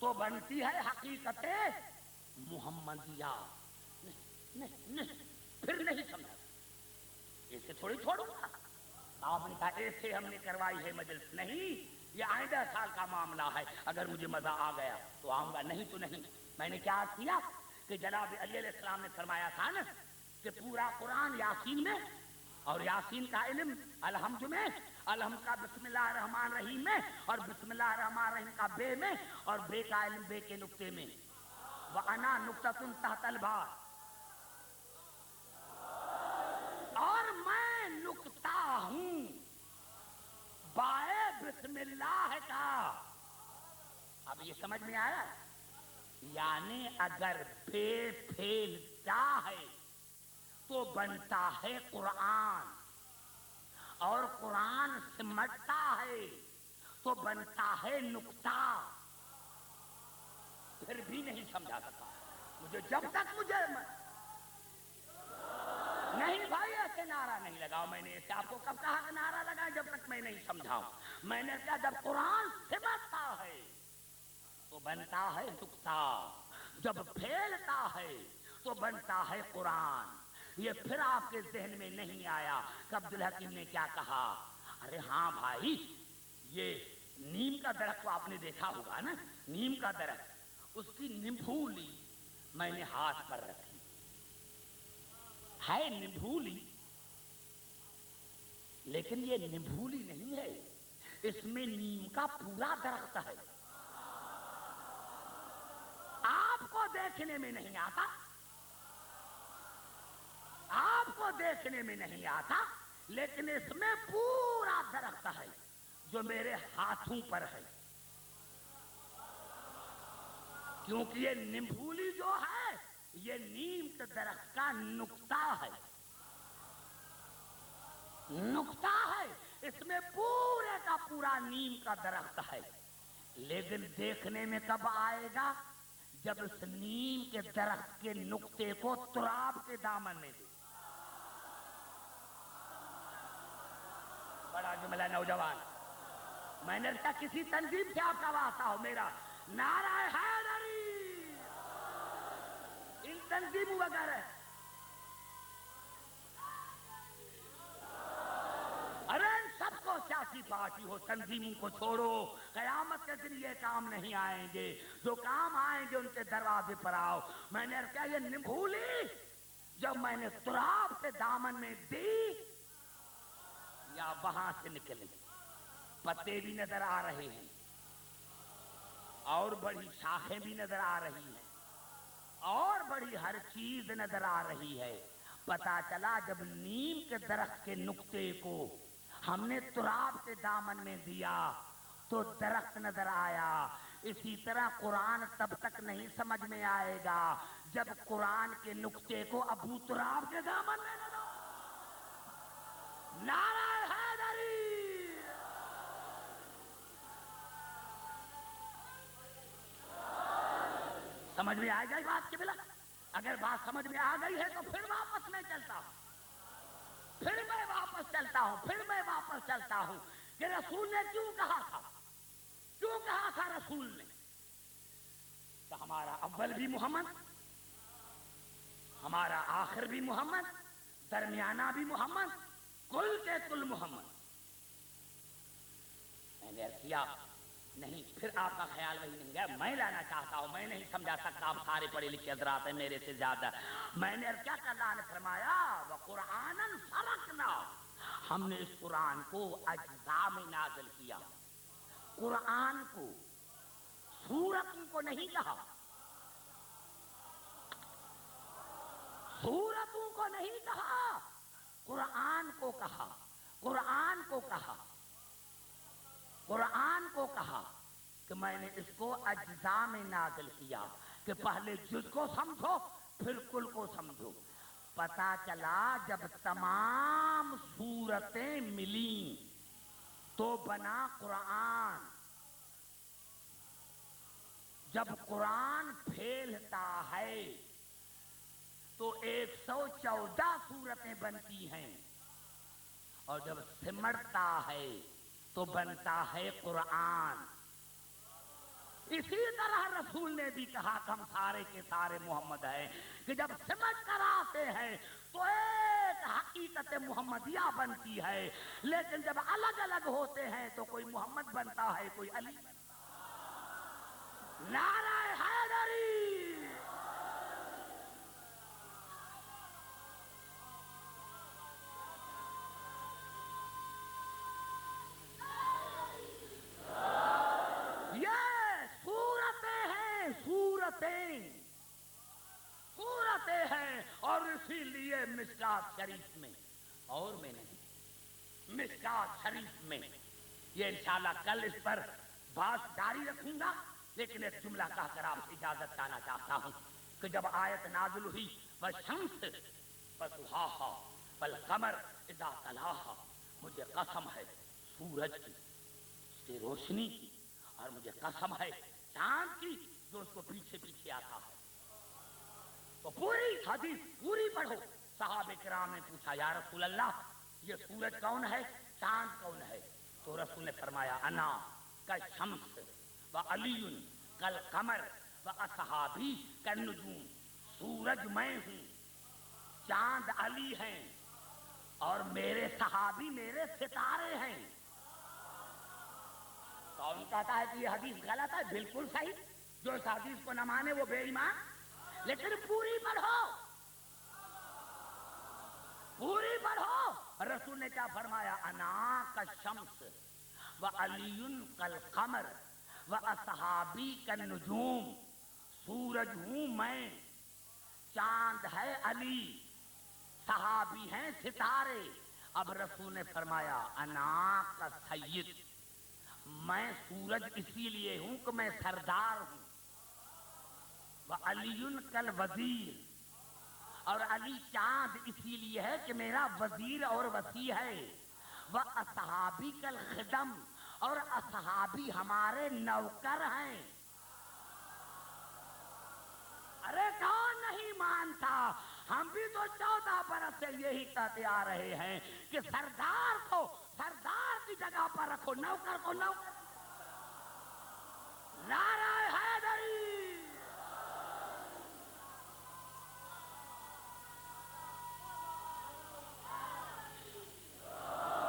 تو بنتی ہے حقیقت محمدیہ. پھر نہیں سمجھا, اسے تھوڑی چھوڑوں گا. آپ نے کہا ایسے ہم نے کروائی ہے مجلس. نہیں, یہ آئندہ سال کا معاملہ ہے. اگر مجھے مزہ آ گیا تو آؤں گا, نہیں تو نہیں. میں نے کیا کیا کہ جناب علی علیہ السلام نے فرمایا تھا نا کہ پورا قرآن یاسین میں, اور یاسین کا علم الحمد میں, الحمد کا بسم اللہ الرحمن الرحیم میں, اور بسم اللہ الرحمن الرحیم کا بے میں, اور بے کا علم بے کے نقطے میں. وَأَنَا نُقْطَةٌ تَحْتَ الْبَاءِ, اور میں نقطہ ہوں بائے بسم اللہ کا. اب یہ سمجھ میں آیا, یعنی اگر بے پھیلتا ہے تو بنتا ہے قرآن, اور قرآن سمٹتا ہے تو بنتا ہے نقطہ. پھر بھی نہیں سمجھا سکا مجھے. جب تک مجھے نہیں بھائی ایسے نعرہ نہیں لگاؤ. میں نے ایسے آپ کو کب کہا کہ نعرہ لگائیں جب تک میں نہیں سمجھاؤں. میں نے کہا جب قرآن سمٹتا ہے تو بنتا ہے نقطہ, جب پھیلتا ہے تو بنتا ہے قرآن. یہ پھر آپ کے ذہن میں نہیں آیا کہ عبدالحکیم نے کیا کہا؟ ارے ہاں بھائی, یہ نیم کا درخت آپ نے دیکھا ہوگا نا, نیم کا درخت, اس کی نمپھولی میں نے ہاتھ پر رکھی ہے, نمپھولی, لیکن یہ نمپھولی نہیں ہے, اس میں نیم کا پورا درخت ہے. آپ کو دیکھنے میں نہیں آتا, آپ کو دیکھنے میں نہیں آتا, لیکن اس میں پورا درخت ہے جو میرے ہاتھوں پر ہے. کیونکہ یہ نمپھولی جو ہے یہ نیم کے درخت کا نقطہ ہے, نقطہ ہے, اس میں پورے کا پورا نیم کا درخت ہے. لیکن دیکھنے میں کب آئے گا؟ جب اس نیم کے درخت کے نقطے کو تراب کے دامن میں دے. بڑا جملہ نوجوان. میں نے کہا کسی تنظیم سے آپ کا واسطہ ہو, میرا نعرہ حیدری ان تنظیموں وغیرہ. ارے سب کو سیاسی پارٹی ہو, تنظیموں کو چھوڑو, قیامت کے دن یہ کام نہیں آئیں گے. جو کام آئیں گے ان کے دروازے پر آؤ. میں نے کہا یہ نمپھولی جب میں نے تراب سے دامن میں دی, یا وہاں سے نکلے, پتے بھی نظر آ رہے ہیں اور بڑی شاخیں بھی نظر آ رہی ہیں اور بڑی ہر چیز نظر آ رہی ہے. پتا چلا جب نیم کے درخت کے نقطے کو ہم نے تراب کے دامن میں دیا تو درخت نظر آیا. اسی طرح قرآن تب تک نہیں سمجھ میں آئے گا جب قرآن کے نقطے کو ابو تراب کے دامن میں نہ دو. نعرہ حیدری. سمجھ میں آ گئی بات کی بلا؟ اگر بات سمجھ میں آ گئی ہے تو پھر واپس میں چلتا ہوں, پھر میں واپس چلتا ہوں, پھر میں واپس چلتا ہوں کہ رسول نے کیوں کہا تھا, کیوں کہا تھا رسول نے کہ ہمارا اول بھی محمد, ہمارا آخر بھی محمد, درمیانہ بھی محمد, کل کے کل محمد. میں نے کیا نہیں, پھر آپ کا خیال وہی نہیں گیا. میں لانا چاہتا ہوں, میں نہیں سمجھا سکتا, آپ سارے پڑھے لکھے حضرات ہیں میرے سے زیادہ. میں نے کیا اللہ نے فرمایا وَقُرْآنًا فَرَقْنَا, ہم نے اس قرآن کو اجزاء میں نازل کیا. قرآن کو سورتوں کو نہیں کہا, سورتوں کو نہیں کہا, قرآن کو کہا, قرآن کو کہا, قرآن کو کہا کہ میں نے اس کو اجزاء میں نازل کیا کہ پہلے جز کو سمجھو پھر کل کو سمجھو. پتا چلا جب تمام صورتیں ملیں تو بنا قرآن. جب قرآن پھیلتا ہے تو 114 صورتیں بنتی ہیں, اور جب سمٹتا ہے تو بنتا ہے قرآن. اسی طرح رسول نے بھی کہا کہ ہم سارے کے سارے محمد ہیں, کہ جب سمجھ کر آتے ہیں تو ایک حقیقت محمدیہ بنتی ہے, لیکن جب الگ الگ ہوتے ہیں تو کوئی محمد بنتا ہے, کوئی علی بنتا ہے. نعرہ حیدری. صورتیں ہیں, اور اسی لیے مشکات شریف میں, اور میں نہیں, مشکات شریف میں, یہ انشاءاللہ کل اس پر بات جاری رکھوں گا, لیکن ایک جملہ کہہ کر آپ سے اجازت چاہنا چاہتا ہوں کہ جب آیت نازل ہوئی وَالشَّمْسِ وَضُحَاهَا وَالْقَمَرِ إِذَا تَلَاهَا مجھے قسم ہے سورج کی، اس کی روشنی کی، اور مجھے قسم ہے چاند کی جو اس کو پیچھے پیچھے آتا ہے۔ تو پوری حدیث پوری پڑھو۔ صحابہ کرام نے پوچھا یا رسول اللہ یہ سورج کون ہے، چاند کون ہے؟ تو رسول نے فرمایا انا کالشمس وعلی کالقمر واصحابی کالنجوم، سورج میں ہوں، چاند علی ہیں، اور میرے صحابی میرے ستارے ہیں۔ کون کہتا ہے کہ یہ حدیث غلط ہے؟ بالکل صحیح، جو اس حدیث کو نہ مانے وہ بے ایمان۔ لیکن پوری پڑھو، پوری پڑھو۔ رسول نے کیا فرمایا؟ انا کالشمس وعلی کالقمر واصحابی کالنجوم، سورج ہوں میں، چاند ہے علی، صحابی ہیں ستارے۔ اب رسول نے فرمایا انا کا سید، میں سورج اسی لیے ہوں کہ میں سردار ہوں، وعلی کالوزیر، اور علی چاند اسی لیے ہے کہ میرا وزیر اور وسیع ہے، واصحابی کالخدم، اور اصحابی ہمارے نوکر ہیں۔ ارے کون نہیں مانتا؟ ہم بھی تو 14 برس سے یہی کہتے آ رہے ہیں کہ سردار کو سردار کی جگہ پر رکھو، نوکر کو نوکر۔ نعرہ حیدری!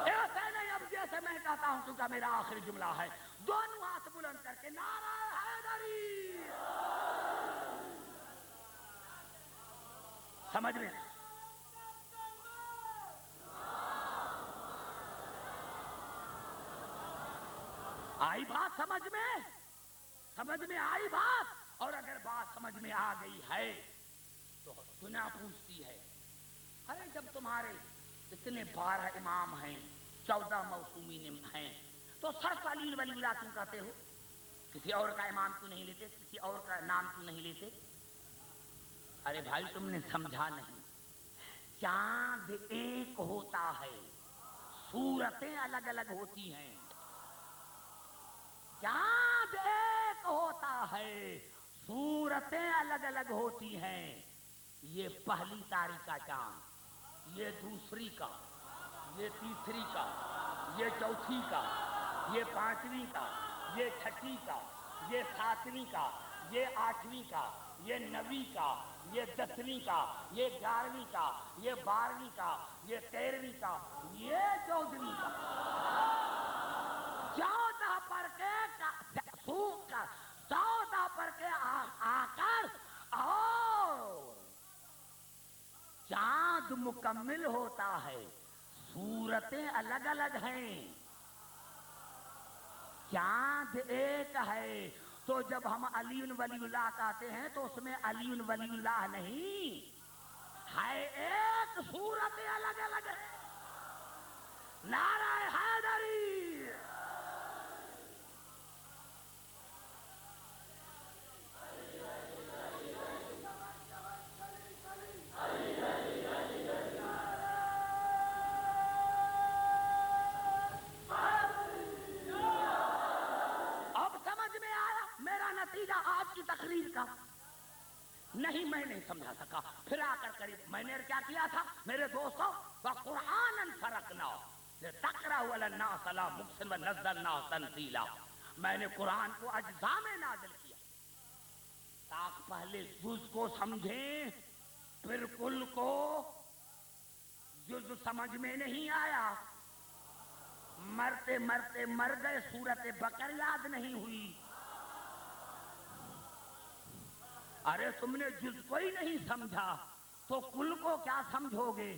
ایسے نہیں، اب جیسے میں کہتا ہوں کیونکہ میرا آخری جملہ ہے، دونوں ہاتھ بلند کر کے نعرہ حیدری! سمجھ میں آئی بات؟ سمجھ میں آئی بات؟ اور اگر بات سمجھ میں آ گئی ہے تو دنیا پوچھتی ہے ارے جب تمہارے اتنے 12 امام ہیں، 14 موسومین ہیں، تو صرف علی ولی اللہ کیوں کہتے ہو؟ کسی اور کا امام کیوں نہیں لیتے؟ کسی اور کا نام کیوں نہیں لیتے؟ ارے بھائی تم نے سمجھا نہیں، چاند ایک ہوتا ہے، صورتیں الگ الگ ہوتی ہیں۔ چاند ایک ہوتا ہے، صورتیں الگ الگ ہوتی ہیں۔ یہ پہلی تاریخ کا چاند، یہ دوسری کا، یہ تیسری کا، یہ چوتھی کا، یہ 5ویں کا، یہ 6ٹھی کا، یہ 7ویں کا، یہ 8ویں کا، یہ 9ویں کا، یہ 10ویں کا، یہ 11ویں کا، یہ 12ویں کا، یہ 13ویں کا، یہ 14ویں کا۔ 14 پر کے 14 پر کے آ کر اور چاند مکمل ہوتا ہے، صورتیں الگ الگ ہیں، چاند ایک ہے۔ تو جب ہم علی ولی اللہ کہتے ہیں تو اس میں علی ولی اللہ نہیں ہے، ایک، صورتیں الگ الگ ہیں۔ نعرہ حیدری! آج کی تقریر کا نہیں، میں نہیں سمجھا سکا، پھر آ کر قریب میں نے کیا کیا تھا میرے دوستوں؟ وَقُرْآنًا فَرَقْنَا لِتَقْرَأَهُ عَلَى النَّاسِ عَلَى مُكْثٍ وَنَزَّلْنَاهُ تَنزِيلًا۔ میں نے قرآن کو اجزاء میں نازل کیا تاکہ پہلے جز کو سمجھیں پھر کل کو۔ جز سمجھ میں نہیں آیا، مرتے مرتے مر گئے، سورت بقرہ یاد نہیں ہوئی۔ ارے تم نے جز کو ہی نہیں سمجھا تو کل کو کیا سمجھو گے؟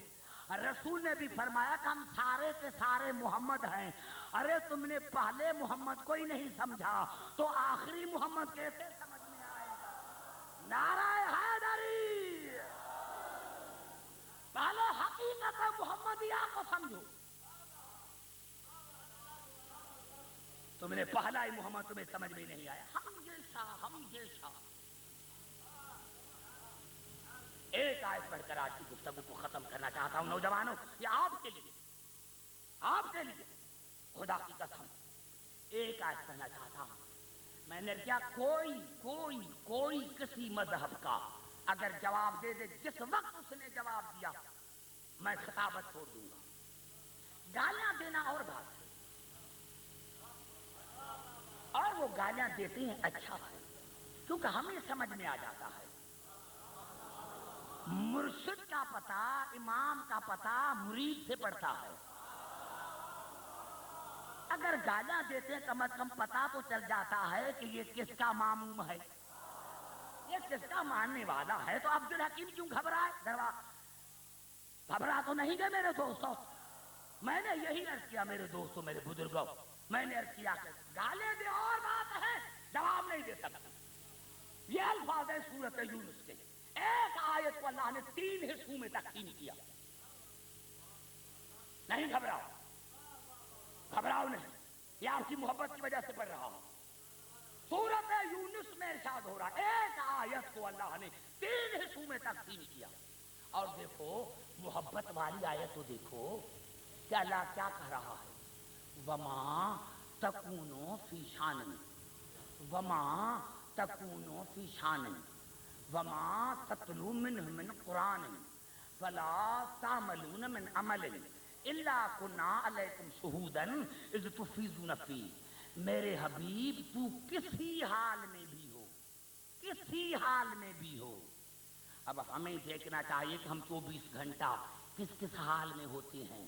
رسول نے بھی فرمایا کہ ہم سارے کے سارے محمد ہیں۔ ارے تم نے پہلے محمد کو ہی نہیں سمجھا تو آخری محمد کیسے سمجھ میں آئے گا؟ نعرہ حیدری! پہلے حقیقت محمدیہ کو سمجھو۔ تم نے پہلا ہی محمد تمہیں سمجھ میں نہیں آیا، ہم جیسا۔ ایک آیت پڑھ کر آج کی گفتگو کو ختم کرنا چاہتا ہوں۔ نوجوانوں، یہ آپ کے لیے آپ کے لیے خدا کی قسم ایک آیت کہنا چاہتا ہوں. میں نے کیا کوئی کسی مذہب کا اگر جواب دے دے جس وقت اس نے جواب دیا میں خطابت چھوڑ دوں گا. گالیاں دینا اور بات ہے, اور وہ گالیاں دیتے ہیں اچھا ہے کیونکہ ہمیں سمجھ میں آ جاتا ہے. مرشد کا پتہ, امام کا پتہ مرید سے پڑتا ہے. اگر گالیاں دیتے ہیں کم از کم پتہ تو چل جاتا ہے کہ یہ کس کا ماموم ہے, یہ کس کا ماننے والا ہے. تو عبدالحکیم کیوں گھبرائے؟ گھبرا تو نہیں گئے میرے دوستوں. میں نے یہی عرض کیا میرے دوستوں, میرے بزرگوں, میں نے عرض کیا کہ گالیں دے اور بات ہے, جواب نہیں دے سکتا. یہ الفاظ ہے سورۃ یونس کے. ایک آیت کو اللہ نے 3 حصوں میں تقسیم کیا. نہیں گھبراؤ نہیں, یہ آپ کی محبت کی وجہ سے پڑھ رہا ہوں. سورۃ یونس میں ارشاد ہو رہا ہے ایک آیت کو اللہ نے 3 حصوں میں تقسیم کیا. اور دیکھو محبت والی آیت تو دیکھو کہ اللہ کیا کہہ رہا ہے. وما تکونو فی شان, وما تکونو فی شان, وما تتلو منہ من قرآن, فلا تعملون من عمل الا کنا علیکم شہودا اذ تفیضون فیہ. میرے حبیب تو کسی حال میں بھی ہو, کسی حال میں بھی ہو. اب ہمیں دیکھنا چاہیے کہ ہم 24 گھنٹہ کس حال میں ہوتے ہیں.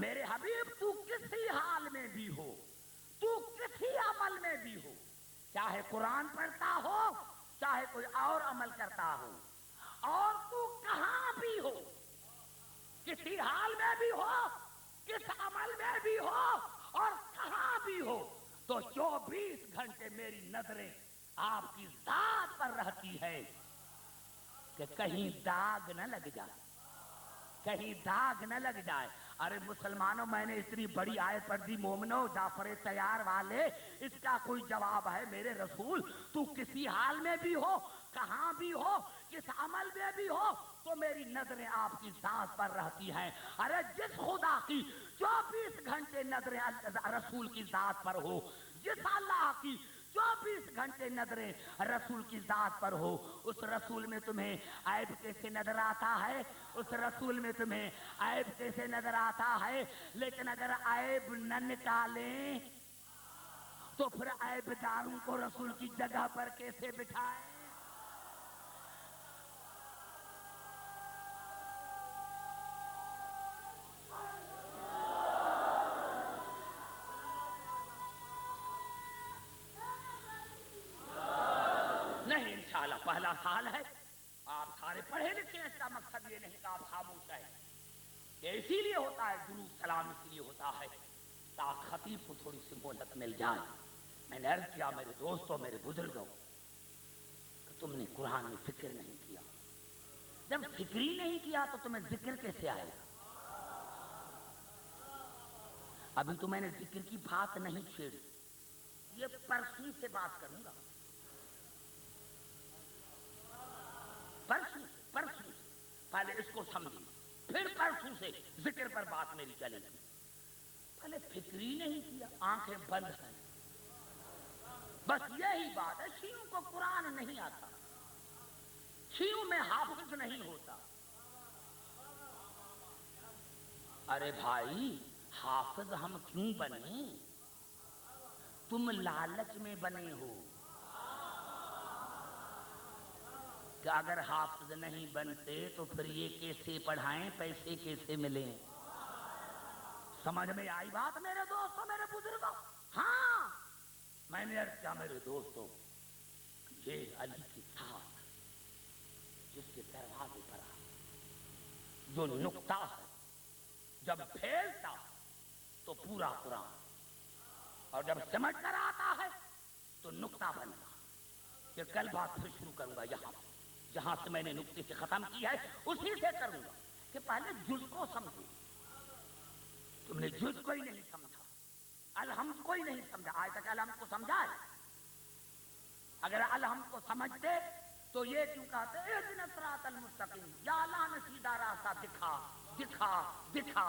میرے حبیب تو کسی حال میں بھی ہو, تو کسی عمل میں بھی ہو, چاہے قرآن پڑھتا ہو چاہے کوئی اور عمل کرتا ہو, اور تو کہاں بھی ہو, کسی حال میں بھی ہو, کس عمل میں بھی ہو, اور کہاں بھی ہو, تو 24 گھنٹے میری نظریں آپ کی ذات پر رہتی ہے کہ کہیں داغ نہ لگ جائے, کہیں داغ نہ لگ جائے. ارے مسلمانوں, میں نے اتنی بڑی آیت پڑھ دی. مومنو جعفر تیار والے, اس کا کوئی جواب ہے میرے رسول؟ تو کسی حال میں بھی ہو, کہاں بھی ہو, کس عمل میں بھی ہو, تو میری نظریں آپ کی ذات پر رہتی ہیں. ارے جس خدا کی 24 گھنٹے نظریں رسول کی ذات پر ہو, جس اللہ کی 24 گھنٹے نظریں رسول کی ذات پر ہو, اس رسول میں تمہیں عیب کیسے نظر آتا ہے, اس رسول میں تمہیں عیب کیسے نظر آتا ہے. لیکن اگر عیب نہ نکالیں تو پھر عیب داروں کو رسول کی جگہ پر کیسے بٹھائیں. نہیں, انشاءاللہ پہلا سال ہے, آپ سارے پڑھے لکھے ہیں. اس کا مقصد یہ نہیں کہ آپ خاموش ہیں. یہ اسی لیے ہوتا ہے جلوس سلام, اس لیے ہوتا ہے تاکہ خطیب کو تھوڑی سی مہلت مل جائے. میں نے عرض کیا میرے دوستوں, میرے بزرگوں, کہ تم نے قرآن میں فکر نہیں کیا. جب فکر ہی نہیں کیا تو تمہیں ذکر کیسے آئے گا؟ ابھی تو میں نے ذکر کی بات نہیں چھیڑی, یہ پرسوں سے بات کروں گا. پرسوں پہلے اس کو سمجھیں, پھر پرسوں سے ذکر پر بات میری چلے گی. پہلے فکر ہی نہیں کیا, آنکھیں بند ہیں, بس یہی بات ہے. شیعوں کو قرآن نہیں آتا, شیعوں میں حافظ نہیں ہوتا. ارے بھائی, حافظ ہم کیوں بنے؟ تم لالچ میں بنے ہو کہ اگر حافظ نہیں بنتے تو پھر یہ کیسے پڑھائیں, پیسے کیسے ملیں. سمجھ میں آئی بات میرے دوستوں, میرے بزرگوں؟ ہاں, میں نے عرض کیا میرے دوستوں, یہ علی کی ساتھ جس کے دروازے پر جو نقطہ ہے, جب پھیلتا تو پورا قرآن, اور جب سمجھ کر آتا ہے تو نقطہ بنتا. یہ کل بات پھر شروع کروں گا, جہاں سے میں نے نقطے سے ختم کی ہے اسی سے کروں گا کہ پہلے جز کو سمجھو. تم نے جز کو ہی نہیں سمجھا, الحمد کو ہی نہیں سمجھا. آج تک الحمد کو سمجھا ہے؟ اگر الحمد کو سمجھتے تو یہ کیوں کہتے اہدنا الصراط المستقیم, یا اللہ نے سیدھا راستہ دکھا دکھا دکھا.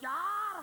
4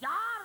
4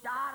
4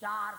4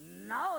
9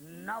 9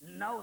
9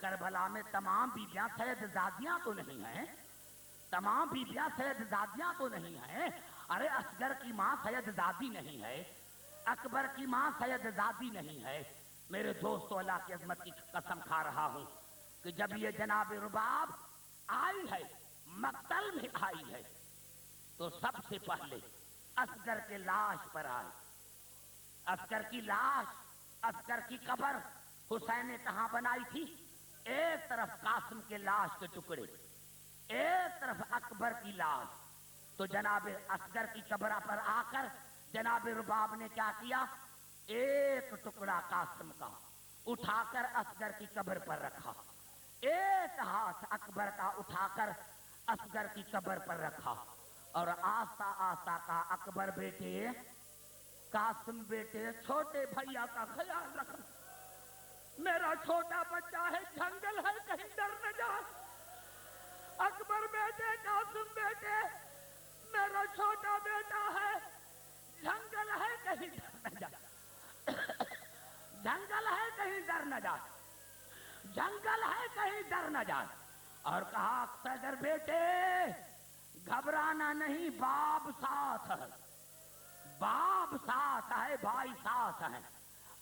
کربلا میں تمام بیویاں سیدزادیاں تو نہیں ہیں، تمام بیویاں سیدزادیاں تو نہیں ہیں۔ ارے اصغر کی ماں سیدزادی نہیں ہے، اکبر کی ماں سیدزادی نہیں ہے۔ میرے دوستو، اللہ کی عظمت کی قسم کھا رہا ہوں کہ جب یہ جناب رباب آئی ہے، مقتل میں آئی ہے، تو سب سے پہلے اصغر کے لاش پر آئی۔ اصغر کی لاش، اصغر کی قبر حسین نے کہاں بنائی تھی؟ ایک طرف قاسم کے لاش کے ٹکڑے، ایک طرف اکبر کی لاش۔ تو جناب اصغر کی قبر پر آ کر جناب رباب نے کیا کیا؟ ایک ٹکڑا قاسم کا اٹھا کر اصغر کی قبر پر رکھا، ایک ہاتھ اکبر کا اٹھا کر اصغر کی قبر پر رکھا، اور آہستہ آہستہ کا اکبر بیٹے، قاسم بیٹے، چھوٹے بھیا کا خیال رکھنا، میرا چھوٹا بچہ ہے، جنگل ہے، کہیں ڈر نہ جائے۔ اکبر بیٹے، قاسم بیٹے، میرا چھوٹا بیٹا ہے، جنگل ہے، کہیں ڈر نہ جائے، جنگل ہے، کہیں ڈر نہ جائے، جنگل ہے، کہیں ڈر نہ جائے۔ اور کہا اصغر بیٹے گھبرانا نہیں، باپ ساتھ ہے، باپ ساتھ ہے، بھائی ساتھ ہے،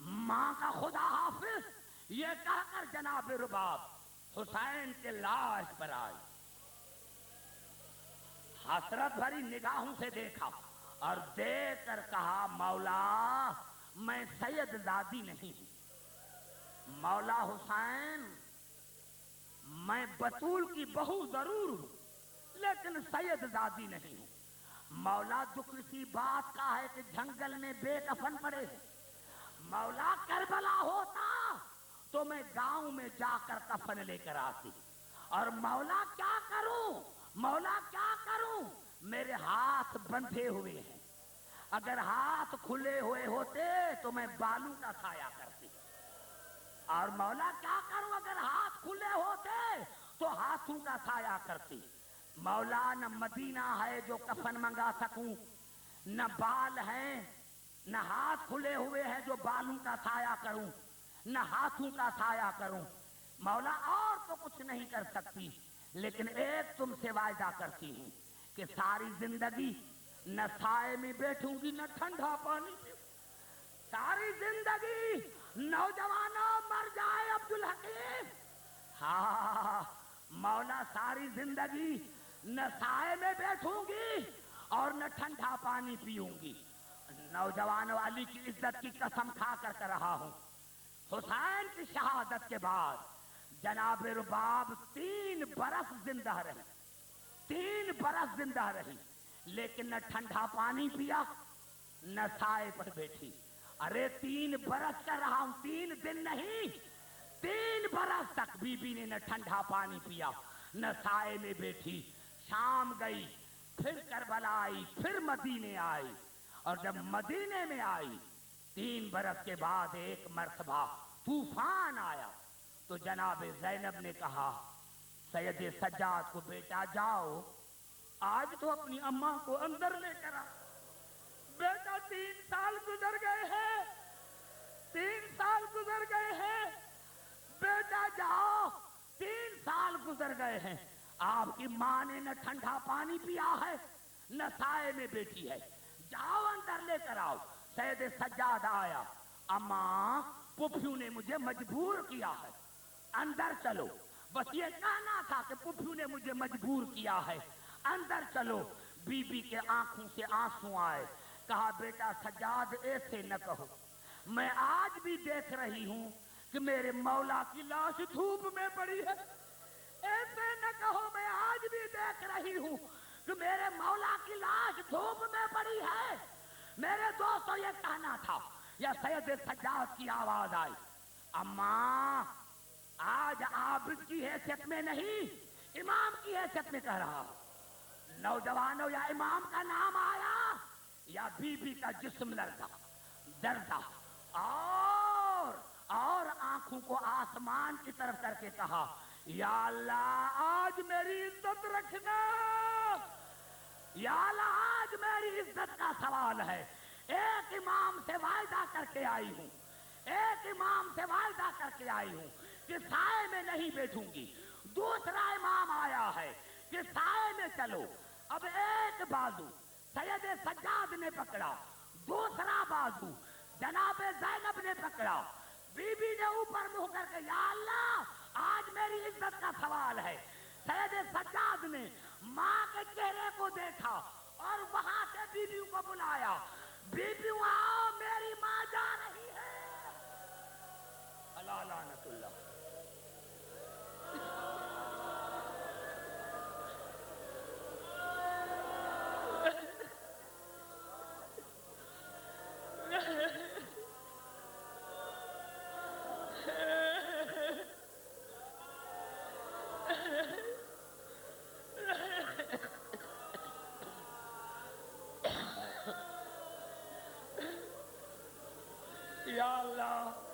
ماں کا خدا حافظ۔ یہ کہہ کر جناب رباب حسین کے لاش پر آئی، حسرت بھری نگاہوں سے دیکھا اور دیکھ کر کہا مولا میں سیدزادی نہیں ہوں، مولا حسین میں بطول کی بہو ضرور ہوں لیکن سیدزادی نہیں ہوں۔ مولا دکھ اسی بات کا ہے کہ جنگل میں بے کفن پڑے ہیں، مولا کربلا ہوتا تو میں گاؤں میں جا کر کفن لے کر آتی، اور مولا کیا کروں، مولا کیا کروں، میرے ہاتھ بندھے ہوئے ہیں، اگر ہاتھ کھلے ہوئے ہوتے تو میں بالوں کا سایہ کرتی، اور مولا کیا کروں اگر ہاتھ کھلے ہوتے تو ہاتھوں کا سایہ کرتی۔ مولا نہ مدینہ ہے جو کفن منگا سکوں، نہ بال ہیں، نہ ہاتھ کھلے ہوئے ہیں جو بالوں کا سایہ کروں، نہ ہاتھوں کا سایہ کروں، مولا اور تو کچھ نہیں کر سکتی، لیکن ایک تم سے وعدہ کرتی ہوں کہ ساری زندگی نہ سائے میں بیٹھوں گی نہ ٹھنڈا پانی پیوں، ساری زندگی نوجوانوں مر جائے عبدالحکیم، ہاں مولا ساری زندگی نہ سائے میں بیٹھوں گی اور نہ ٹھنڈا پانی پیوں گی۔ نوجوانوں، علی کی عزت کی قسم کھا کر کر رہا ہوں، حسین کی شہادت کے بعد جناب رباب 3 برس زندہ رہی، 3 برس زندہ رہی، لیکن نہ ٹھنڈا پانی پیا نہ سائے پر بیٹھی۔ ارے 3 برس کر رہا ہوں، 3 دن نہیں، 3 برس تک بی بی نے نہ ٹھنڈا پانی پیا نہ سائے میں بیٹھی۔ شام گئی، پھر کربلا آئی، پھر مدینے آئی، اور جب مدینے میں آئی 3 برس کے بعد ایک مرتبہ طوفان آیا تو جناب زینب نے کہا سید سجاد کو، بیٹا جاؤ آج تو اپنی اماں کو اندر لے کر آ، بیٹا 3 سال گزر گئے ہیں، 3 سال گزر گئے ہیں، بیٹا جاؤ 3 سال گزر گئے ہیں، آپ کی ماں نے نہ ٹھنڈا پانی پیا ہے نہ سائے میں بیٹھی ہے، جاؤ اندر لے کر آؤ۔ سید سجاد آیا، اماں پپھیو نے مجھے مجبور کیا ہے، اندر چلو، بس یہ کہنا تھا کہ پپھیو نے مجھے مجبور کیا ہے، اندر چلو۔ بی بی کے آنکھوں سے آنسو آئے، کہا بیٹا سجاد ایسے نہ کہو، میں آج بھی دیکھ رہی ہوں کہ میرے مولا کی لاش دھوپ میں پڑی ہے، ایسے نہ کہو، میں آج بھی دیکھ رہی ہوں کہ میرے مولا کی لاش دھوپ میں پڑی ہے۔ میرے دوستو یہ کہنا تھا، یا سید سجاد کی آواز آئی، اماں آج عابد کی حیثیت میں نہیں امام کی حیثیت میں کہہ رہا ہوں، نوجوانوں یا امام کا نام آیا یا بی بی کا جسم لرزا ڈرتا، اور آنکھوں کو آسمان کی طرف کر کے کہا یا اللہ آج میری عزت رکھنا، یا اللہ آج میری عزت کا سوال ہے۔ ایک امام سے وعدہ کر کے آئی ہوں، ایک امام سے وعدہ کر کے آئی ہوں کہ سائے میں نہیں بیٹھوں گی. دوسرا امام آیا ہے کہ سائے میں چلو. اب ایک بازو سید سجاد نے پکڑا, دوسرا بازو جناب زینب نے پکڑا. بی بی نے اوپر منہ کر کے یا اللہ آج میری عزت کا سوال ہے. سید سجاد نے ماں کے چہرے کو دیکھا اور وہاں سے بیویوں کو بلایا, بیویوں آؤ میری ماں جا رہی ہے. اللہ لعنت اللہ. یا اللہ